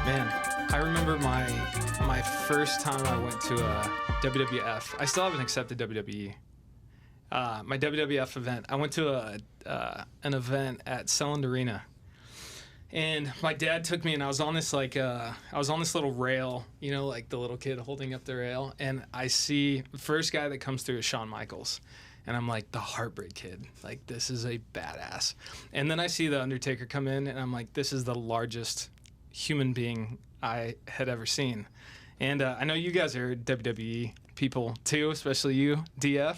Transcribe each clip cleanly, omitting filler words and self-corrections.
Man, I remember my first time I went to a WWF. I still haven't accepted WWE. My WWF event. I went to an event at Selland Arena, and my dad took me, and I was on this little rail, you know, like the little kid holding up the rail, and I see the first guy that comes through is Shawn Michaels. And I'm like, the Heartbreak Kid. Like, this is a badass. And then I see The Undertaker come in, and I'm like, this is the largest human being I had ever seen. And I know you guys are WWE people too, especially you, DF.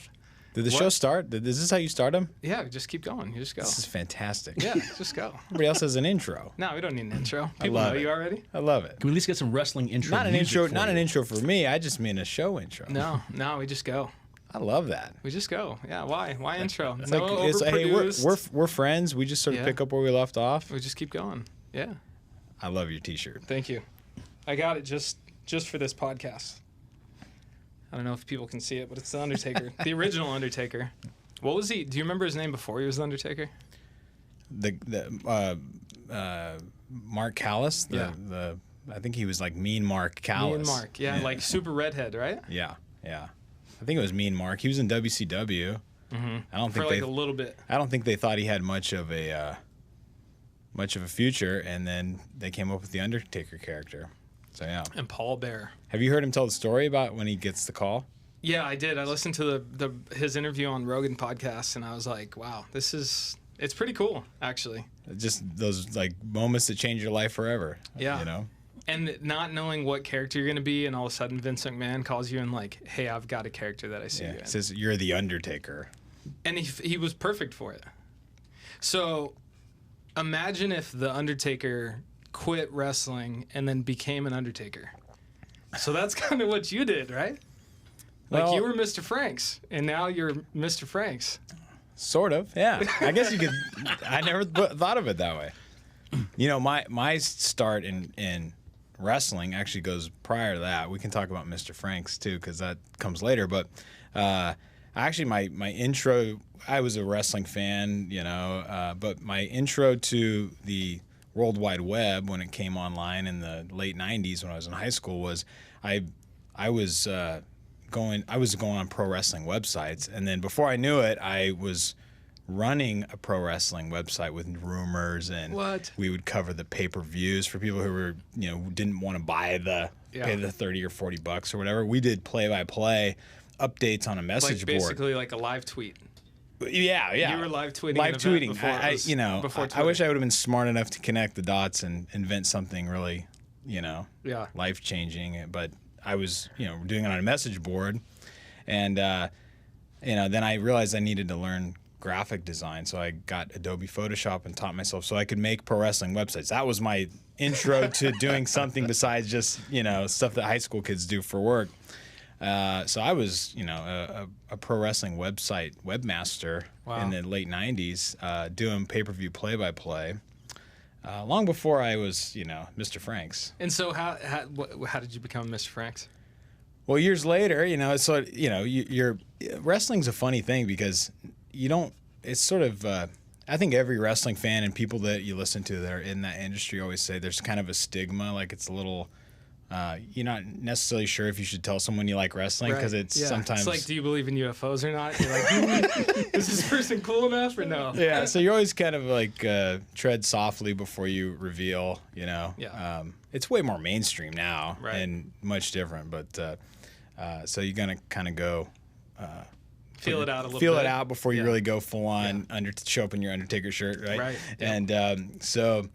Did the show start? Is this how you start them? Yeah, just keep going. You just go. This is fantastic. Yeah, just go. Everybody else has an intro. No, we don't need an intro. People love know it. you already. I love it. Can we at least get some wrestling intro? Not an music intro. for Not you? an intro for me. I just mean a show intro. No, we just go. I love that. We just go. Yeah, why? Why intro? It's No like hey, overproduced. we're friends. We just sort of pick up where we left off. We just keep going. Yeah. I love your T-shirt. Thank you. I got it just for this podcast. I don't know if people can see it, but it's the Undertaker, the original Undertaker. What was he? Do you remember his name before he was the Undertaker? Mark Callis. I think he was like Mean Mark Callis. Mean Mark, yeah, like super redhead, right? Yeah. I think it was Mean Mark. He was in WCW. Mm-hmm. I don't for think like a little bit. I don't think they thought he had much of a future, and then they came up with the Undertaker character. So yeah. And Paul Bear. Have you heard him tell the story about when he gets the call? Yeah, I did. I listened to his interview on Rogan podcast, and I was like, wow, it's pretty cool, actually. Just those like moments that change your life forever. Yeah. You know? And not knowing what character you're going to be, and all of a sudden Vince McMahon calls you and like, hey, I've got a character that I see you in. Says you're the Undertaker. And he was perfect for it. So imagine if the Undertaker quit wrestling and then became an Undertaker. So that's kind of what you did, right? Like, well, you were Mr. Franks, and now you're Mr. Franks. Sort of, yeah. I guess you could. I never thought of it that way. You know, my start in wrestling actually goes prior to that. We can talk about Mr. Franks too, because that comes later. But actually, my intro, I was a wrestling fan, you know, but my intro to the World Wide Web when it came online in the late '90s when I was in high school was I was going on pro wrestling websites, and then before I knew it, I was running a pro wrestling website with rumors, and we would cover the pay-per-views for people who were, you know, didn't want to pay the $30 or $40 or whatever. We did play-by-play updates on a message board. Basically like a live tweet. Yeah. You were live tweeting. I wish I would have been smart enough to connect the dots and invent something really, you know, life-changing. But I was, you know, doing it on a message board, and you know, then I realized I needed to learn graphic design, so I got Adobe Photoshop and taught myself so I could make pro wrestling websites. That was my intro to doing something besides just, you know, stuff that high school kids do for work. So I was, you know, a pro wrestling website webmaster in the late '90s, doing pay-per-view play-by-play. Long before I was, you know, Mr. Franks. And so how did you become Mr. Franks? Well, years later, you know, so, you know, you're wrestling's a funny thing because you don't, it's sort of, I think every wrestling fan and people that you listen to that are in that industry always say there's kind of a stigma, like it's a little, you're not necessarily sure if you should tell someone you like wrestling because it's sometimes... It's like, do you believe in UFOs or not? You're like, is this person cool enough or no? Yeah, so you're always kind of like tread softly before you reveal, you know? Yeah. It's way more mainstream now and much different, but so you're going to kind of go... Feel it out a little bit. Feel it out before you really go full on show up in your Undertaker shirt, right? Right. Yeah. And so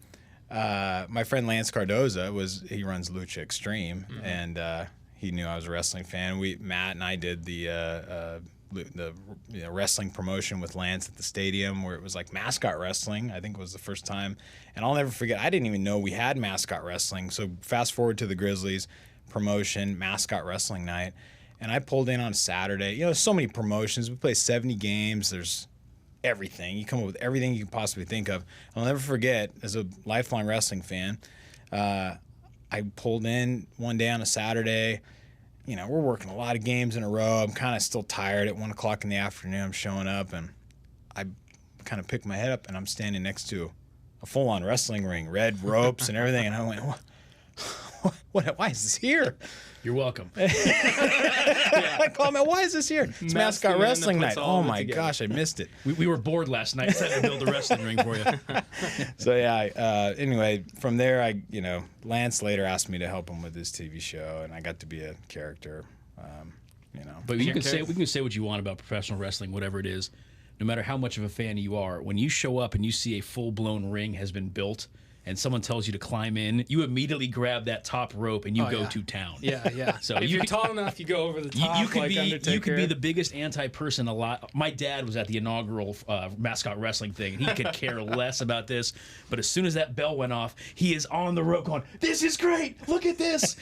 my friend Lance Cardoza he runs Lucha Extreme, and he knew I was a wrestling fan. Matt and I did the wrestling promotion with Lance at the stadium where it was like mascot wrestling. I think it was the first time, and I'll never forget. I didn't even know we had mascot wrestling. So fast forward to the Grizzlies promotion, mascot wrestling night. And I pulled in on a Saturday. You know, there's so many promotions. We play 70 games. There's everything. You come up with everything you can possibly think of. I'll never forget, as a lifelong wrestling fan, I pulled in one day on a Saturday. You know, we're working a lot of games in a row. I'm kind of still tired at 1 o'clock in the afternoon. I'm showing up, and I kind of pick my head up, and I'm standing next to a full-on wrestling ring, red ropes and everything. And I went, Why is this here? You're welcome. I call him, why is this here? It's mascot wrestling night. Oh my gosh, I missed it. We were bored last night. Decided to build a wrestling ring for you. So yeah, anyway, from there, Lance later asked me to help him with his TV show, and I got to be a character. But we can say what you want about professional wrestling, whatever it is. No matter how much of a fan you are, when you show up and you see a full-blown ring has been built, and someone tells you to climb in, you immediately grab that top rope and you go to town. Yeah. So if you're tall enough, you go over the top. You could be the biggest anti-person alive. My dad was at the inaugural mascot wrestling thing, and he could care less about this. But as soon as that bell went off, he is on the rope going, "This is great! Look at this!"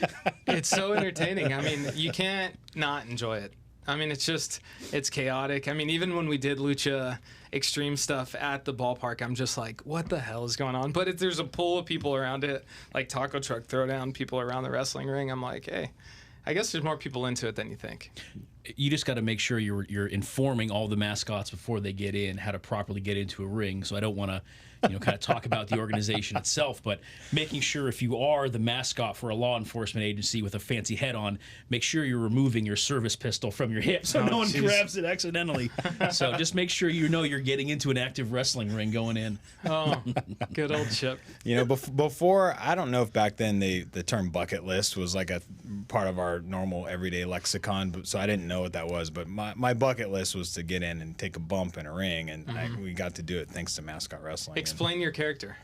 It's so entertaining. I mean, you can't not enjoy it. I mean, it's chaotic. I mean, even when we did Lucha Extreme stuff at the ballpark, I'm just like, what the hell is going on? But there's a pool of people around it, like taco truck throwdown, people around the wrestling ring. I'm like, hey, I guess there's more people into it than you think. You just got to make sure you're informing all the mascots before they get in how to properly get into a ring. So I don't want to, kind of talk about the organization itself, but making sure if you are the mascot for a law enforcement agency with a fancy head on, make sure you're removing your service pistol from your hip so no one grabs it accidentally. So just make sure you're getting into an active wrestling ring going in. Oh, good old Chip. Before, I don't know if back then the term bucket list was like a part of our normal everyday lexicon, so I didn't know what that was. But my bucket list was to get in and take a bump in a ring, and we got to do it thanks to mascot wrestling. Explain your character.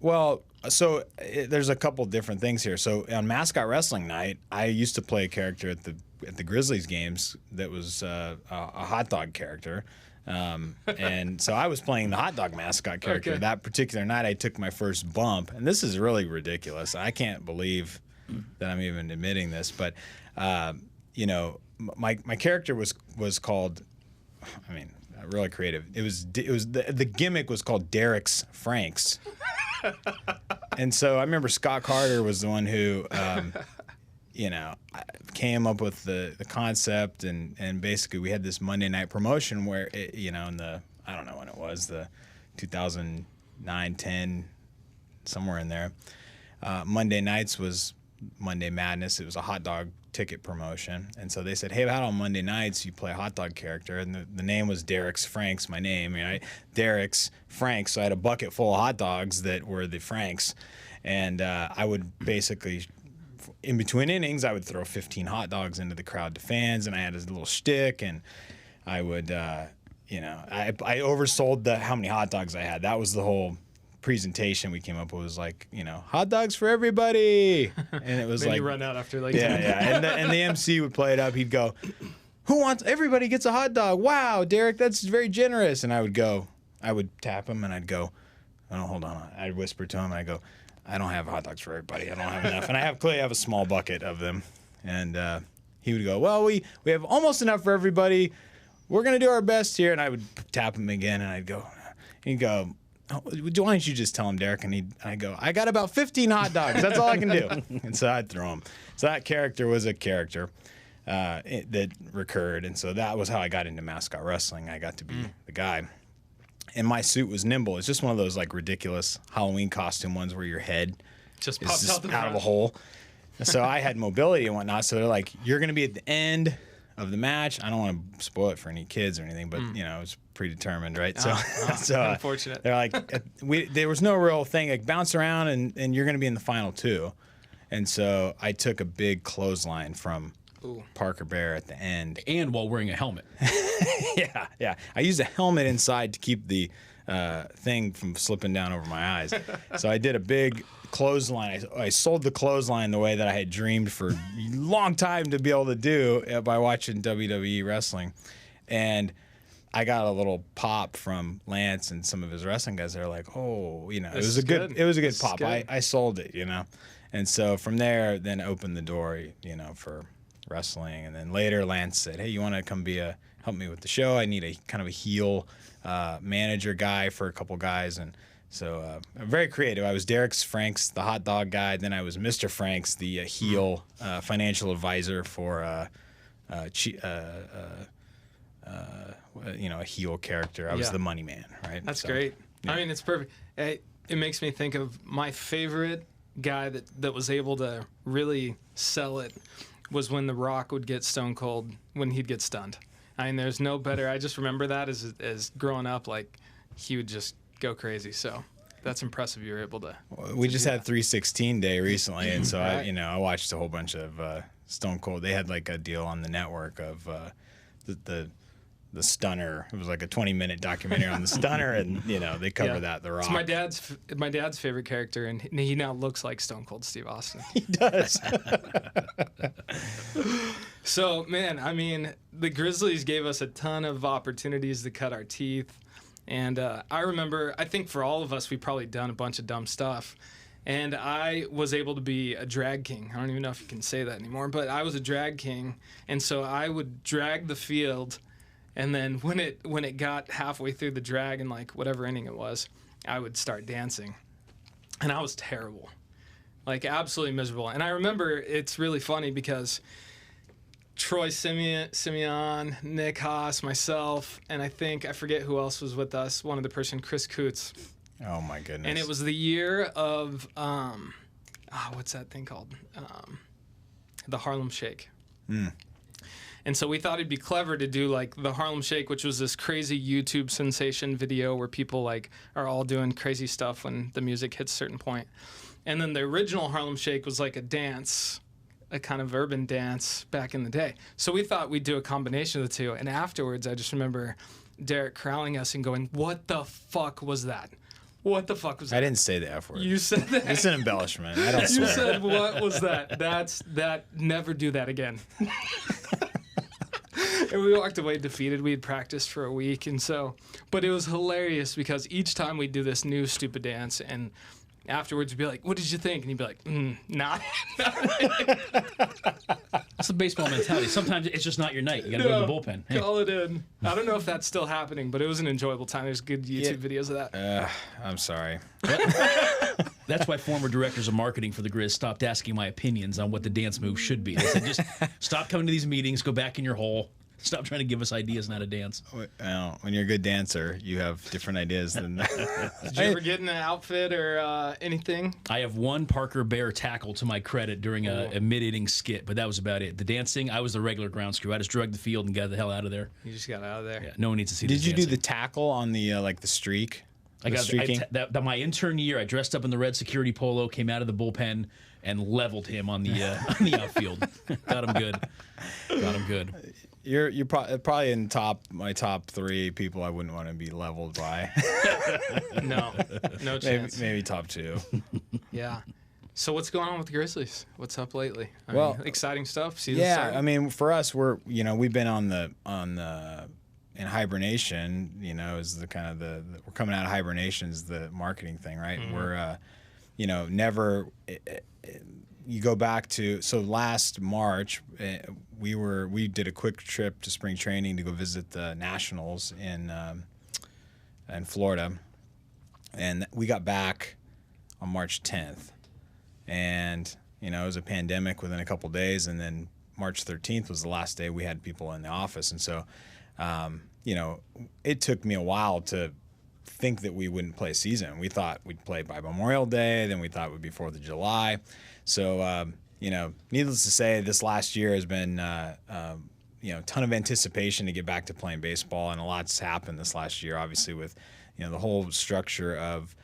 Well, so there's a couple different things here. So on mascot wrestling night, I used to play a character at the Grizzlies games that was a hot dog character. And so I was playing the hot dog mascot character. Okay. That particular night, I took my first bump, and this is really ridiculous. I can't believe that I'm even admitting this, but my character was called, really creative. It was the gimmick was called Derek's Franks, and so I remember Scott Carter was the one who came up with the concept, and basically we had this Monday night promotion where in the, I don't know when it was, the 2009, 10, somewhere in there, Monday nights was Monday Madness. It was a hot dog ticket promotion, and so they said, hey, how about on Monday nights you play a hot dog character, and the name was Derek's Franks, my name, right? Derek's Franks. So I had a bucket full of hot dogs that were the Franks, and I would basically, in between innings, I would throw 15 hot dogs into the crowd to fans, and I had a little shtick, and I would I oversold how many hot dogs I had. That was the whole presentation we came up with, was like, hot dogs for everybody, and it was then like you run out after like and the MC would play it up. He'd go, everybody gets a hot dog. Wow, Derek, that's very generous. And I would tap him, and I'd go, oh, hold on. I'd whisper to him, and I'd go, I don't have hot dogs for everybody. I don't have enough. And I have a small bucket of them. And he would go, well, we have almost enough for everybody. We're going to do our best here. And I would tap him again, and he'd go, oh, why don't you just tell him, Derek? And I'd go, I got about 15 hot dogs. That's all I can do. And so I'd throw him. So that character was a character that recurred. And so that was how I got into mascot wrestling. I got to be the guy. And my suit was nimble. It's just one of those like ridiculous Halloween costume ones where your head just is pops out of a hole. And so I had mobility and whatnot. So they're like, you're going to be at the end of the match. I don't want to spoil it for any kids or anything, but it's predetermined, right? So unfortunate. They're like, there was no real thing, like bounce around and you're going to be in the final two. And so I took a big clothesline from Parker Bear at the end, and while wearing a helmet. yeah. I used a helmet inside to keep the thing from slipping down over my eyes. So I did a big clothesline. I sold the clothesline the way that I had dreamed for a long time to be able to do by watching WWE wrestling, and I got a little pop from Lance and some of his wrestling guys. They're like, "Oh, it was a good pop." I sold it, and so from there, then opened the door, for wrestling. And then later, Lance said, "Hey, you want to come help me with the show? I need a kind of a heel manager guy for a couple guys." And so I'm very creative. I was Derek's Franks, the hot dog guy. Then I was Mr. Franks, the heel financial advisor for a heel character. I was the money man, right? That's great. Yeah. I mean, it's perfect. It makes me think of my favorite guy that was able to really sell it was when The Rock would get stone cold when he'd get stunned. I mean, there's no better. I just remember that as growing up, like he would just go crazy. So that's impressive. You were able to. We just had 316 Day recently, and so Right. I watched a whole bunch of Stone Cold. They had like a deal on the network of the Stunner. It was like a 20-minute documentary on the Stunner, and they cover that. The Rock. It's my dad's favorite character, and he now looks like Stone Cold Steve Austin. He does. So, man, I mean, the Grizzlies gave us a ton of opportunities to cut our teeth. And I remember, I think for all of us, we probably done a bunch of dumb stuff. And I was able to be a drag king. I don't even know if you can say that anymore, but I was a drag king. And so I would drag the field. And then when it got halfway through the drag and like whatever inning it was, I would start dancing. And I was terrible. Like absolutely miserable. And I remember it's really funny because Troy Simeon, Nick Haas, myself, and I forget who else was with us. One other person, Chris Coots. Oh my goodness. And it was the year of what's that thing called? The Harlem Shake. And so we thought it'd be clever to do like the Harlem Shake, which was this crazy YouTube sensation video where people like are all doing crazy stuff when the music hits a certain point. And then the original Harlem Shake was like a dance, a kind of urban dance back in the day. So we thought we'd do a combination of the two. And afterwards, I just remember Derek corralling us and going, "What the fuck was that? What the fuck was that?" I didn't say the F word. You said that. It's an embellishment. I don't You swear. said, "What was that? Never do that again." And we walked away defeated. We had practiced for a week, but it was hilarious because each time we'd do this new stupid dance, and afterwards we'd be like, "What did you think?" And he'd be like, "Not." That's the baseball mentality. Sometimes it's just not your night. You got to go to the bullpen. Hey. Call it in. I don't know if that's still happening, but it was an enjoyable time. There's good YouTube videos of that. I'm sorry. That's why former directors of marketing for the Grizz stopped asking my opinions on what the dance move should be. They said, just stop coming to these meetings, go back in your hole, stop trying to give us ideas on how to dance. Well, when you're a good dancer, you have different ideas than Did you ever get in an outfit or anything? I have one Parker Bear tackle to my credit during a mid-inning skit, but that was about it. The dancing, I was the regular ground crew. I just drugged the field and got the hell out of there. You just got out of there. Yeah, no one needs to see Did this you do dancing. the tackle on the the streak? Streaking? My intern year, I dressed up in the red security polo, came out of the bullpen, and leveled him on the on the outfield. Got him good. You're probably in my top 3 people I wouldn't want to be leveled by. No chance. maybe top 2. Yeah. So what's going on with the Grizzlies? What's up lately? I Well, mean, exciting stuff. Season Yeah, started? I mean, for us, we've been on the in hibernation. Is the kind of we're coming out of hibernation is the marketing thing, right? Mm-hmm. We're never. You go back to last March, we did a quick trip to spring training to go visit the Nationals in Florida, and we got back on March 10th, and it was a pandemic within a couple days, and then March 13th was the last day we had people in the office, and so it took me a while to think that we wouldn't play season. We thought we'd play by Memorial Day, then we thought it would be 4th of July. So, needless to say, this last year has been, a ton of anticipation to get back to playing baseball, and a lot's happened this last year, obviously, with, the whole structure of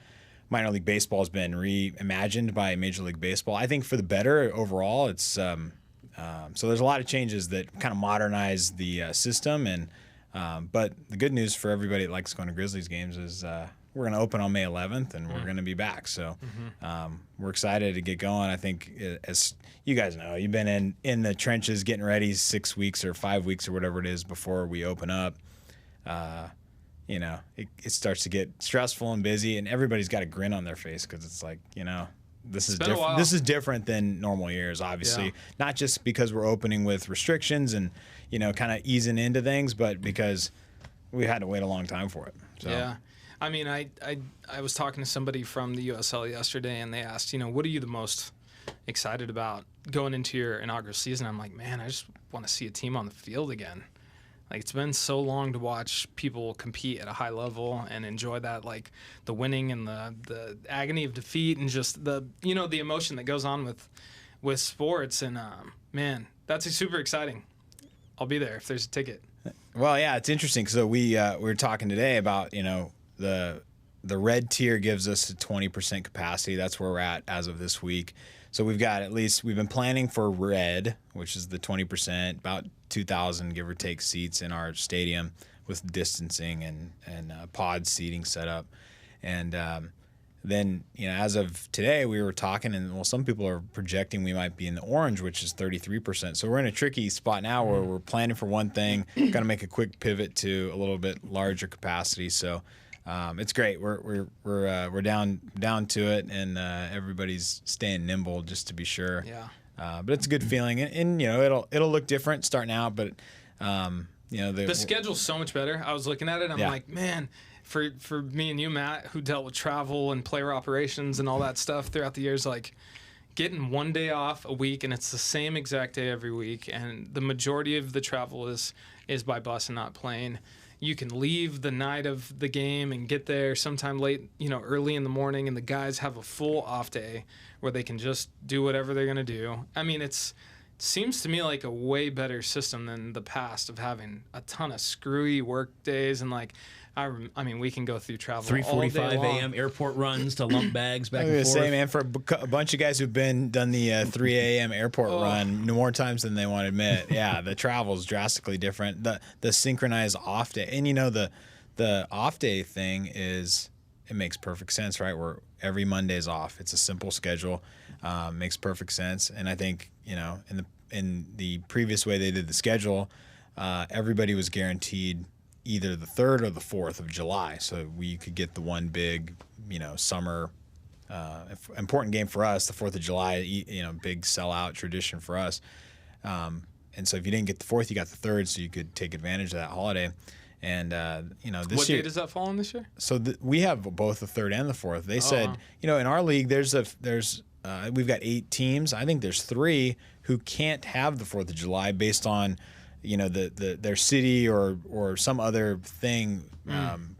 minor league baseball has been reimagined by Major League Baseball. I think for the better overall. It's so there's a lot of changes that kind of modernize the system, and but the good news for everybody that likes going to Grizzlies games is we're going to open on May 11th, and we're going to be back. So we're excited to get going. I think, as you guys know, you've been in the trenches getting ready 6 weeks or 5 weeks or whatever it is before we open up. It starts to get stressful and busy, and everybody's got a grin on their face because it's like, this is different. This is different than normal years, obviously. Yeah. Not just because we're opening with restrictions and kind of easing into things, but because we had to wait a long time for it. So. Yeah. I mean, I was talking to somebody from the USL yesterday, and they asked, what are you the most excited about going into your inaugural season? I'm like, man, I just want to see a team on the field again. Like, it's been so long to watch people compete at a high level and enjoy that, like the winning and the agony of defeat and just the emotion that goes on with sports. And man, that's super exciting. I'll be there if there's a ticket. Well, yeah, it's interesting. So we were talking today about the red tier gives us a 20% capacity. That's where we're at as of this week. So we've been planning for red, which is the 20%, about 2,000 give or take seats in our stadium with distancing and pod seating set up. And then, as of today, we were talking, and some people are projecting we might be in the orange, which is 33%. So we're in a tricky spot now where we're planning for one thing, got to make a quick pivot to a little bit larger capacity. So it's great. We're down to it, and everybody's staying nimble just to be sure. Yeah. But it's a good feeling, and it'll look different starting out, but the schedule's so much better. I was looking at it, I'm like, man. For me and you, Matt, who dealt with travel and player operations and all that stuff throughout the years, like getting one day off a week, and it's the same exact day every week, and the majority of the travel is by bus and not plane. You can leave the night of the game and get there sometime late, early in the morning, and the guys have a full off day where they can just do whatever they're going to do. I mean, it seems to me like a way better system than the past of having a ton of screwy work days and like, I mean, we can go through travel 3:45 a.m. airport runs to lump bags back and forth. Say, man, for a bunch of guys who've done the 3 a.m. airport run more times than they want to admit, yeah, the travel is drastically different. The synchronized off day, and the off day thing it makes perfect sense, right? Where every Monday's off. It's a simple schedule, makes perfect sense, and I think in the previous way they did the schedule, everybody was guaranteed either the 3rd or the 4th of July. So we could get the one big, summer important game for us, the 4th of July, big sellout tradition for us. And so if you didn't get the 4th, you got the 3rd, so you could take advantage of that holiday. And, this what year. What day does that fall on this year? So we have both the 3rd and the 4th. They said, in our league, we've got 8 teams. I think there's 3 who can't have the 4th of July based on their city or some other thing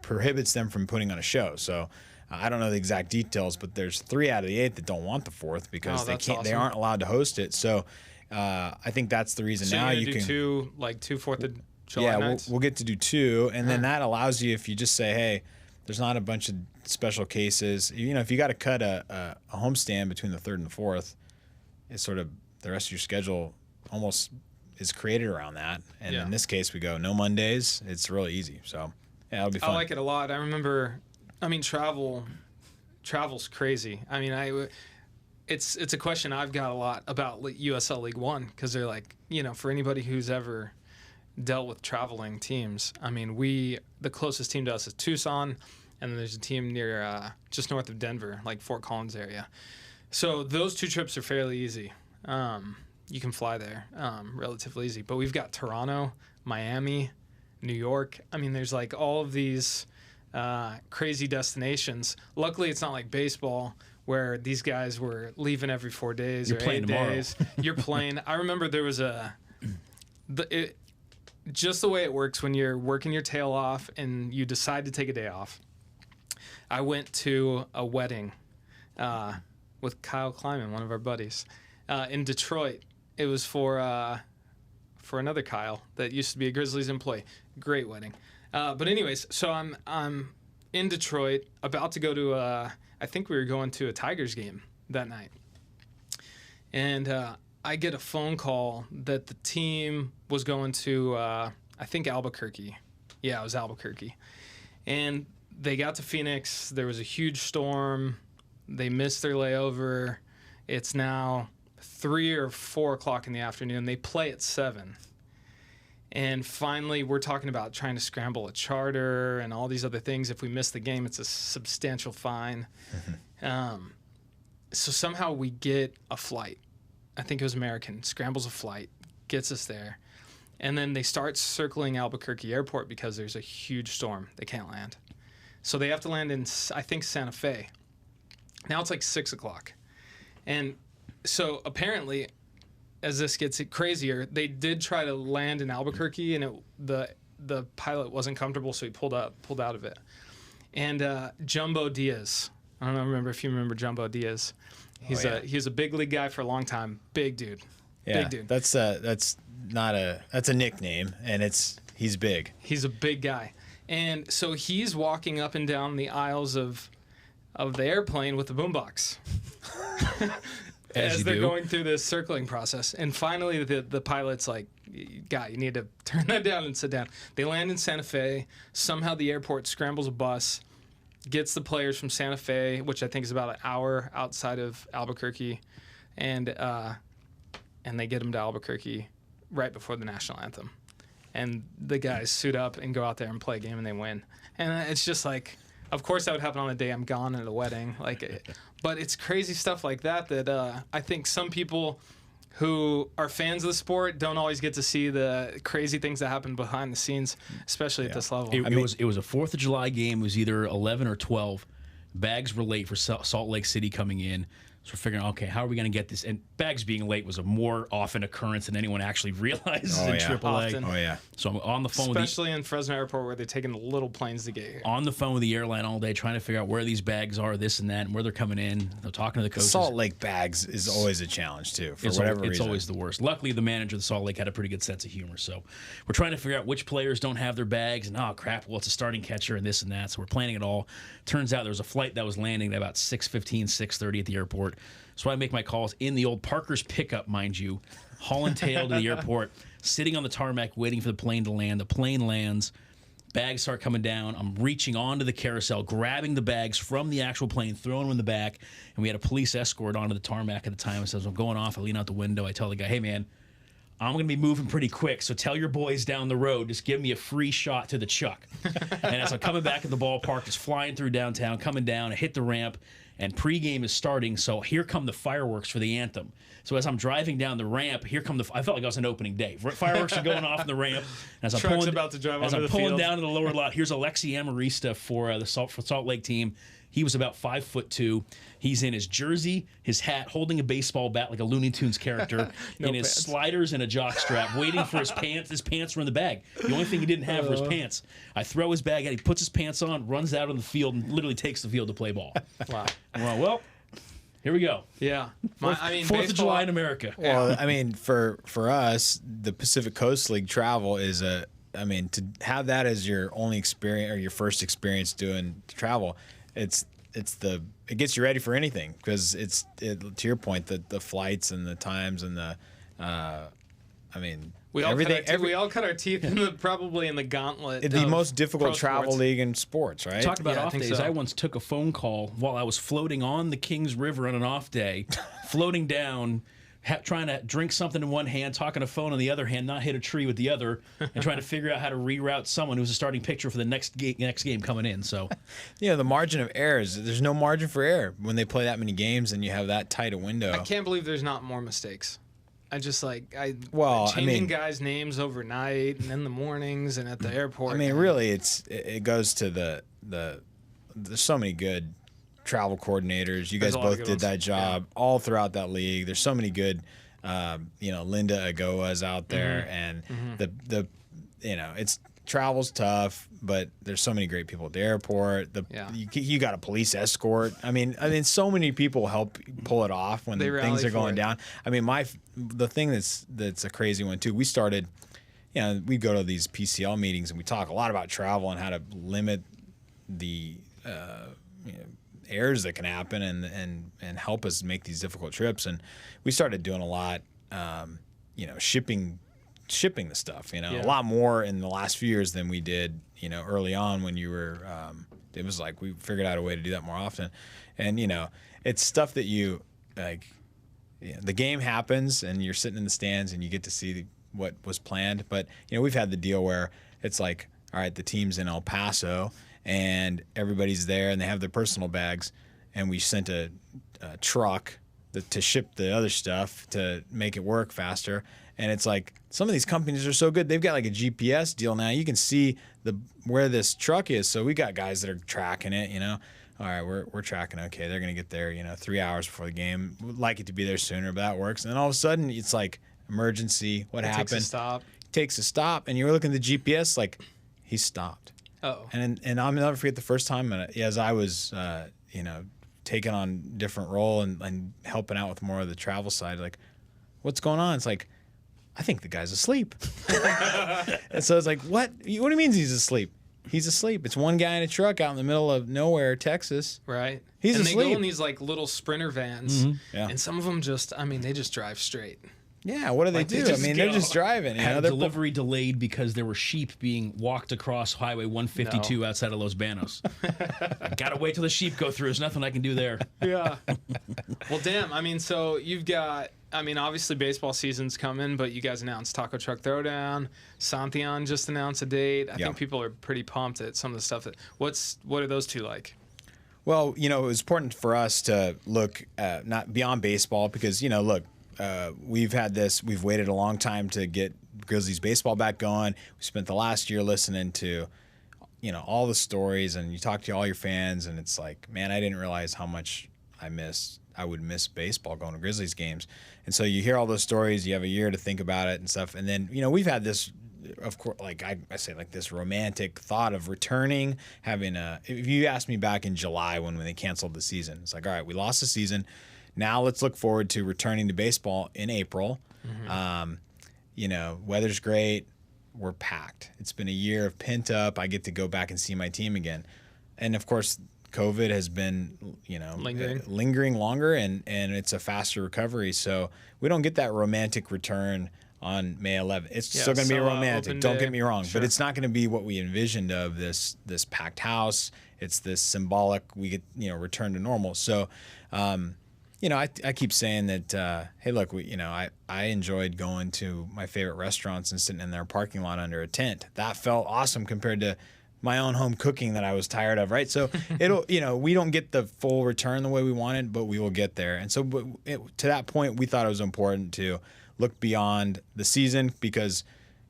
prohibits them from putting on a show. So I don't know the exact details, but there's 3 out of the 8 that don't want the 4th because they aren't allowed to host it. So I think that's the reason. So now you can do 2 4th of July nights? We'll get to do 2, and then that allows you, if you just say, hey, there's not a bunch of special cases. If you got to cut a homestand between the 3rd and the 4th, it's sort of the rest of your schedule almost is created around that. And in this case, we go no Mondays. It's really easy. So yeah, it'll be fun. I like it a lot. I remember, travel's crazy. I mean, it's a question I've got a lot about USL League One, because they're like, for anybody who's ever dealt with traveling teams, I mean, the closest team to us is Tucson, and then there's a team near just north of Denver, like Fort Collins area. So those 2 trips are fairly easy. You can fly there relatively easy. But we've got Toronto, Miami, New York. I mean, there's like all of these crazy destinations. Luckily, it's not like baseball where these guys were leaving every 4 days or 8 days. You're playing. I remember there was just the way it works when you're working your tail off and you decide to take a day off. I went to a wedding with Kyle Kleiman, one of our buddies, in Detroit. It was for another Kyle that used to be a Grizzlies employee. Great wedding. But anyways, so I'm in Detroit, about to go to I think we were going to a Tigers game that night. And I get a phone call that the team was going to, I think Albuquerque. Yeah, it was Albuquerque. And they got to Phoenix. There was a huge storm. They missed their layover. It's now 3 or 4 o'clock in the afternoon. They play at 7. And finally, we're talking about trying to scramble a charter and all these other things. If we miss the game, it's a substantial fine. So somehow we get a flight. I think it was American. Scrambles a flight, gets us there. And then they start circling Albuquerque Airport because there's a huge storm. They can't land. So they have to land in, I think, Santa Fe. Now it's like 6 o'clock. And so apparently, as this gets crazier, they did try to land in Albuquerque, and the the pilot wasn't comfortable, so he pulled out of it. And Jumbo Diaz, I don't remember if you remember Jumbo Diaz. He's a big league guy for a long time. Big dude. Yeah, big dude. That's a nickname, and he's big. He's a big guy, and so he's walking up and down the aisles of the airplane with the boombox. As they're going through this circling process. And finally, the pilot's like, guy, you need to turn that down and sit down. They land in Santa Fe. Somehow the airport scrambles a bus, gets the players from Santa Fe, which I think is about an hour outside of Albuquerque, and they get them to Albuquerque right before the national anthem. And the guys suit up and go out there and play a game, and they win. And it's just like, of course that would happen on the day I'm gone at a wedding. But it's crazy stuff like that I think some people who are fans of the sport don't always get to see the crazy things that happen behind the scenes, especially at this level. It was a 4th of July game. It was either 11 or 12. Bags were late for Salt Lake City coming in. So we're figuring, okay, how are we going to get this? And bags being late was a more often occurrence than anyone actually realizes in AAA. Often. Oh, yeah. So I'm on the phone especially in Fresno Airport where they're taking the little planes to get here. On the phone with the airline all day trying to figure out where these bags are, this and that, and where they're coming in. They're talking to the coaches. Salt Lake bags is always a challenge, too, for whatever reason. It's always the worst. Luckily, the manager of the Salt Lake had a pretty good sense of humor. So we're trying to figure out which players don't have their bags, and oh, crap, well, it's a starting catcher and this and that. So we're planning it all. Turns out there was a flight that was landing at about 6:15, 6:30 at the airport. So I make my calls in the old Parker's pickup, mind you, hauling tail to the airport, sitting on the tarmac waiting for the plane to land. The plane lands. Bags start coming down. I'm reaching onto the carousel, grabbing the bags from the actual plane, throwing them in the back. And we had a police escort onto the tarmac at the time. I says, I'm going off. I lean out the window. I tell the guy, hey, man, I'm going to be moving pretty quick, so tell your boys down the road, just give me a free shot to the Chuck. And as I'm coming back at the ballpark, just flying through downtown, coming down, I hit the ramp, and pregame is starting, so here come the fireworks for the anthem. So as I'm driving down the ramp, I felt like I was on opening day. Fireworks are going off in the ramp. And as Truck's about to drive onto the field. Pulling down to the lower lot, here's Alexi Amarista for the Salt Lake team. He was about 5'2". He's in his jersey, his hat, holding a baseball bat like a Looney Tunes character, in his sliders and a jockstrap, waiting for his pants. His pants were in the bag. The only thing he didn't have were his pants. I throw his bag out. He puts his pants on, runs out on the field, and literally takes the field to play ball. Wow. Well, here we go. Yeah. 4th of July in America. Well, I mean, for us, the Pacific Coast League travel is to have that as your only experience or your first experience doing travel, it gets you ready for anything because to your point, the flights and the times and we all cut our teeth probably in the gauntlet. The most difficult travel league in sports, right? Talk about off days. So. I once took a phone call while I was floating on the Kings River on an off day, floating down, trying to drink something in one hand, talking a phone on the other hand, not hit a tree with the other, and trying to figure out how to reroute someone who's a starting pitcher for the next game coming in. So, the margin of error there's no margin for error when they play that many games and you have that tight a window. I can't believe there's not more mistakes. I just changing guys' names overnight and in the mornings and at the airport. I mean, really, it goes to there's so many good travel coordinators. You guys both did that job all throughout that league. There's so many good, Linda Agoa's out there, and it's travel's tough, but there's so many great people at the airport. You got a police escort. I mean, so many people help pull it off when things are going down. I mean, the thing that's a crazy one too. We started, we go to these PCL meetings and we talk a lot about travel and how to limit the errors that can happen and help us make these difficult trips. And we started doing a lot, shipping the stuff, a lot more in the last few years than we did, early on when you were, it was like we figured out a way to do that more often. And, it's stuff that you like, the game happens and you're sitting in the stands and you get to see what was planned. But, we've had the deal where it's like, all right, the team's in El Paso and everybody's there and they have their personal bags, and we sent a truck to ship the other stuff to make it work faster. And it's like some of these companies are so good. They've got like a GPS deal now. You can see where this truck is. So we got guys that are tracking it, All right, we're tracking. Okay, they're going to get there, 3 hours before the game. Would like it to be there sooner, but that works. And then all of a sudden it's like emergency. What happened? Takes a stop. takes a stop, and you're looking at the GPS like he stopped. Oh. And I'll never forget the first time as I was, taking on different role and helping out with more of the travel side. Like, what's going on? It's like, I think the guy's asleep. And so it's like, what? What do you mean he's asleep? He's asleep. It's one guy in a truck out in the middle of nowhere, Texas. Right. He's and asleep. they go in these like little Sprinter vans, Yeah. and some of them they just drive straight. Yeah, what do they do? just They're go. just driving. Had a They're delivery delayed because there were sheep being walked across Highway 152 outside of Los Banos. I gotta wait till the sheep go through. There's nothing I can do there. Yeah. Well, damn. I mean, so you've got. I mean, obviously baseball season's coming, but you guys announced Taco Truck Throwdown. Santion just announced a date. I think people are pretty pumped at some of the stuff. What are those two like? Well, it was important for us to look not beyond baseball because, look, we've waited a long time to get Grizzlies baseball back going. We spent the last year listening to, all the stories, and you talk to all your fans, and it's like, man, I didn't realize how much I would miss baseball going to Grizzlies games. And so you hear all those stories, you have a year to think about it and stuff. And then, we've had this, of course, like I say, like this romantic thought of returning, if you asked me back in July when they canceled the season, it's like, all right, we lost the season. Now let's look forward to returning to baseball in April. Weather's great. We're packed. It's been a year of pent up. I get to go back and see my team again. And of course, COVID has been, lingering longer, and it's a faster recovery. So we don't get that romantic return on May 11th. It's still going to be romantic. Don't get me wrong, but it's not going to be what we envisioned of this packed house. It's this symbolic we get return to normal. So, I keep saying that. Hey, look, I enjoyed going to my favorite restaurants and sitting in their parking lot under a tent. That felt awesome compared to my own home cooking that I was tired of, right? So we don't get the full return the way we wanted, but we will get there. And so to that point, we thought it was important to look beyond the season because,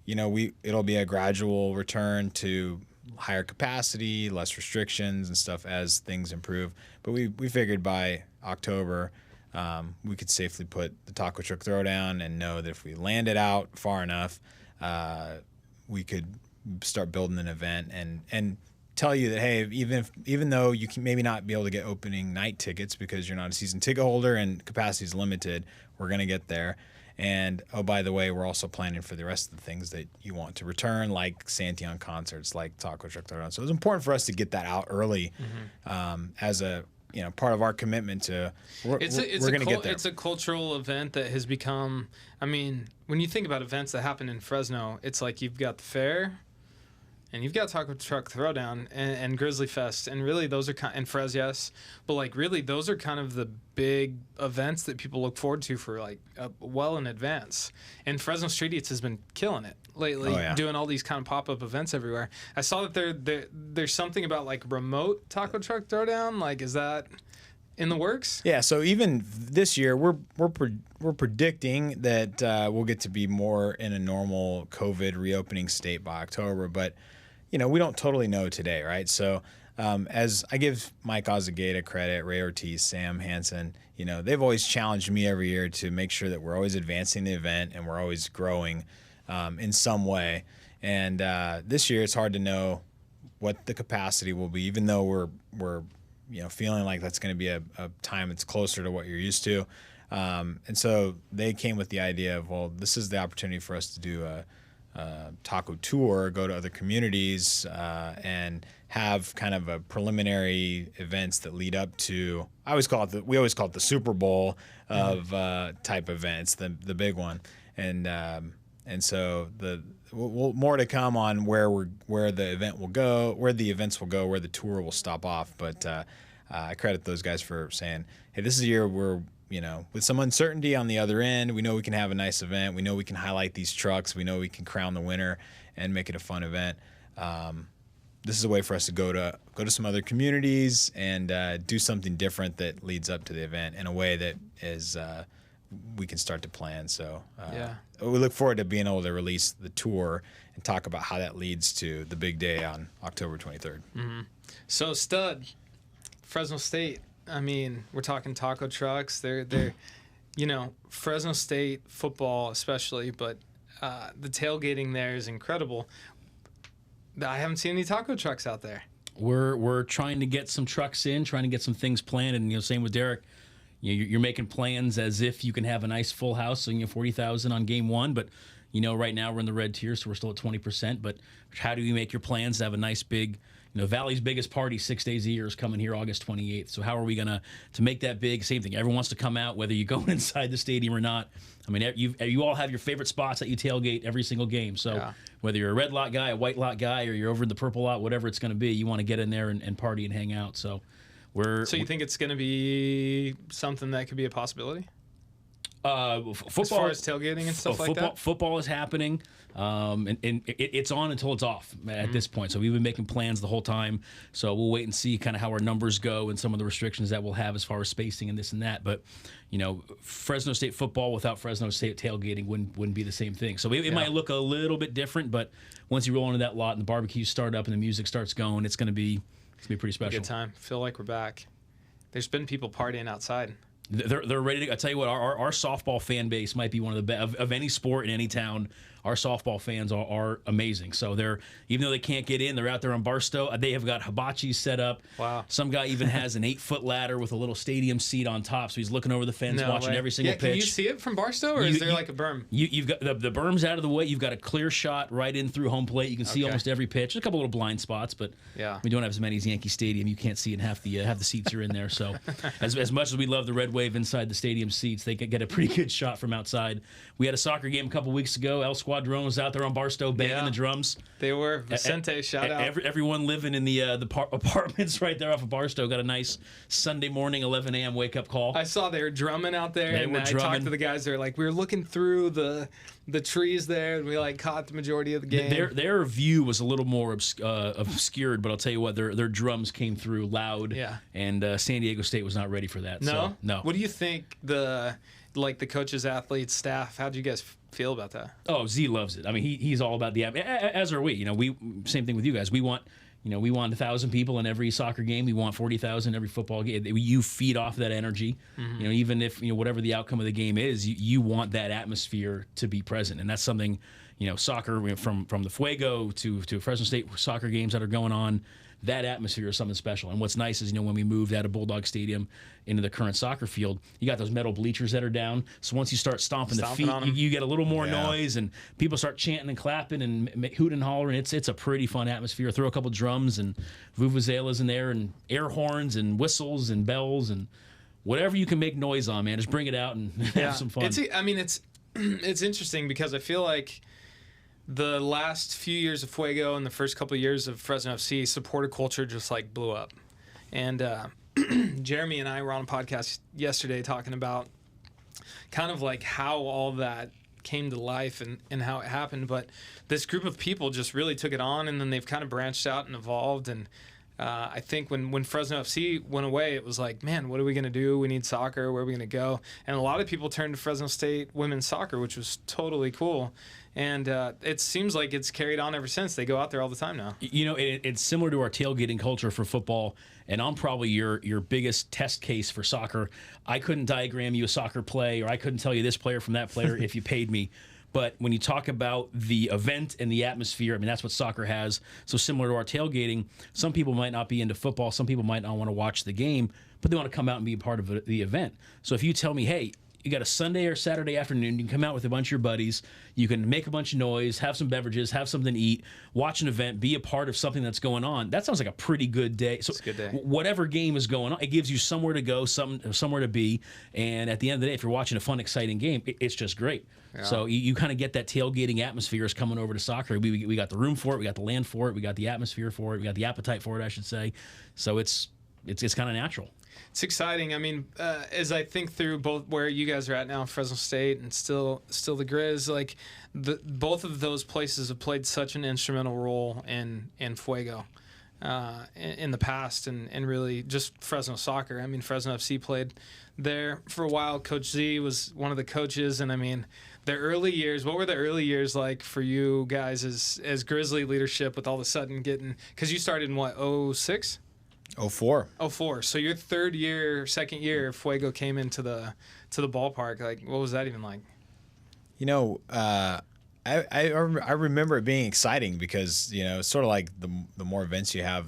it'll be a gradual return to higher capacity, less restrictions and stuff as things improve. But we figured by October, we could safely put the Taco Truck Throwdown and know that if we land it out far enough, we could start building an event and tell you that, hey, even though you can maybe not be able to get opening night tickets because you're not a season ticket holder and capacity is limited, we're going to get there. And, oh, by the way, we're also planning for the rest of the things that you want to return, like Santion concerts, like Taco Truck Throwdown. So it's important for us to get that out early as a part of our commitment to we're going to get there. It's a cultural event that has become, I mean, when you think about events that happen in Fresno, it's like you've got the fair and you've got Taco Truck Throwdown and Grizzly Fest, and really those are and Frez, yes, but like really those are kind of the big events that people look forward to for like well in advance. And Fresno Street Eats has been killing it lately, doing all these kind of pop-up events everywhere. I saw that there's something about like remote Taco Truck Throwdown. Like, is that in the works? Yeah. So even this year, we're predicting that we'll get to be more in a normal COVID reopening state by October, but we don't totally know today, right? So as I give Mike Ozagata credit, Ray Ortiz, Sam Hansen, they've always challenged me every year to make sure that we're always advancing the event and we're always growing in some way. And this year, it's hard to know what the capacity will be, even though we're feeling like that's going to be a time that's closer to what you're used to. And so they came with the idea of, well, this is the opportunity for us to do a taco tour, go to other communities, and have kind of a preliminary events that lead up to. We always call it the Super Bowl of type events, the big one, and so more to come on where the event will go, where the events will go, where the tour will stop off. But I credit those guys for saying, hey, this is a year where with some uncertainty on the other end, we know we can have a nice event. We know we can highlight these trucks. We know we can crown the winner and make it a fun event. This is a way for us to go to some other communities and do something different that leads up to the event in a way that is we can start to plan. So we look forward to being able to release the tour and talk about how that leads to the big day on October 23rd. Mm-hmm. So Stud, Fresno State. I mean, we're talking taco trucks. They're Fresno State football especially, but the tailgating there is incredible. I haven't seen any taco trucks out there. We're trying to get some trucks in, trying to get some things planned, and same with Derek. You're making plans as if you can have a nice full house, so 40,000 on game one, but right now we're in the red tier, so we're still at 20%. But how do you make your plans to have a nice big, Valley's biggest party 6 days a year is coming here August 28th. So how are we to make that big? Same thing. Everyone wants to come out, whether you go inside the stadium or not. I mean, you all have your favorite spots that you tailgate every single game. So whether you're a red lot guy, a white lot guy, or you're over in the purple lot, whatever it's going to be, you want to get in there and party and hang out. So So you think it's going to be something that could be a possibility? Football, as far as tailgating and stuff like that? Football is happening, and it's on until it's off at this point. So we've been making plans the whole time. So we'll wait and see kind of how our numbers go and some of the restrictions that we'll have as far as spacing and this and that. But, Fresno State football without Fresno State tailgating wouldn't be the same thing. So it might look a little bit different, but once you roll into that lot and the barbecues start up and the music starts going, it's going to be pretty special. Good time. Feel like we're back. There's been people partying outside. They're ready to. I tell you what, our softball fan base might be one of the best of any sport in any town. Our softball fans are amazing. So even though they can't get in, they're out there on Barstow. They have got hibachis set up. Wow. Some guy even has an 8-foot ladder with a little stadium seat on top, so he's looking over the fence, watching every single pitch. Can you see it from Barstow, or is there like a berm? You've got the berm's out of the way. You've got a clear shot right in through home plate. You can see almost every pitch. There's a couple little blind spots, but we don't have as many as Yankee Stadium. You can't see in half the seats are in there. So as much as we love the red wave inside the stadium seats, they get a pretty good shot from outside. We had a soccer game a couple weeks ago. El Squadron was out there on Barstow banging the drums. They were. Vicente, shout out. Everyone living in the apartments right there off of Barstow got a nice Sunday morning 11 a.m. wake-up call. I saw they were drumming out there, and I talked to the guys. They're like, we were looking through the trees there, and we caught the majority of the game. Their view was a little more obscured, but I'll tell you what, their drums came through loud. Yeah. And San Diego State was not ready for that. No? So, no. What do you think the coaches, athletes, staff, how do you guys feel about that? Oh, Z loves it. I mean, he's all about as are we. We same thing with you guys. We want 1,000 people in every soccer game. We want 40,000 every football game. You feed off that energy. Even if whatever the outcome of the game is, you want that atmosphere to be present, and that's something. Soccer from the Fuego to Fresno State soccer games that are going on. That atmosphere is something special. And what's nice is, when we moved out of Bulldog Stadium into the current soccer field, you got those metal bleachers that are down. So once you start stomping the feet, you get a little more noise, and people start chanting and clapping and hooting and hollering. It's a pretty fun atmosphere. Throw a couple drums and vuvuzelas in there and air horns and whistles and bells and whatever you can make noise on, man. Just bring it out and have some fun. It's interesting because I feel like the last few years of Fuego and the first couple of years of Fresno FC, supporter culture just blew up. And Jeremy and I were on a podcast yesterday talking about kind of how all that came to life and how it happened. But this group of people just really took it on, and then they've kind of branched out and evolved. And I think when Fresno FC went away, it was like, man, what are we going to do? We need soccer. Where are we going to go? And a lot of people turned to Fresno State women's soccer, which was totally cool. And it seems like it's carried on ever since. They go out there all the time now. It's similar to our tailgating culture for football, and I'm probably your biggest test case for soccer. I couldn't diagram you a soccer play, or I couldn't tell you this player from that player if you paid me. But when you talk about the event and the atmosphere, that's what soccer has. So similar to our tailgating, some people might not be into football. Some people might not want to watch the game, but they want to come out and be a part of the event. So if you tell me, hey, you got a Sunday or Saturday afternoon, you can come out with a bunch of your buddies, you can make a bunch of noise, have some beverages, have something to eat, watch an event, be a part of something that's going on. That sounds like a pretty good day. So it's a good day. Whatever game is going on, it gives you somewhere to go, somewhere to be. And at the end of the day, if you're watching a fun, exciting game, it's just great. Yeah. So you kind of get that tailgating atmosphere is coming over to soccer. We got the room for it, we got the land for it, we got the atmosphere for it, we got the appetite for it, I should say. So it's kind of natural. It's exciting. As I think through both where you guys are at now, Fresno State and still the Grizz, both of those places have played such an instrumental role in Fuego in the past, and really just Fresno soccer. Fresno FC played there for a while. Coach Z was one of the coaches, and the early years. What were the early years like for you guys as Grizzly leadership, with all of a sudden getting, because you started in what, 06? 04. 04. So your second year, Fuego came into the ballpark. What was that even like? I remember it being exciting because it's sort of like the more events you have,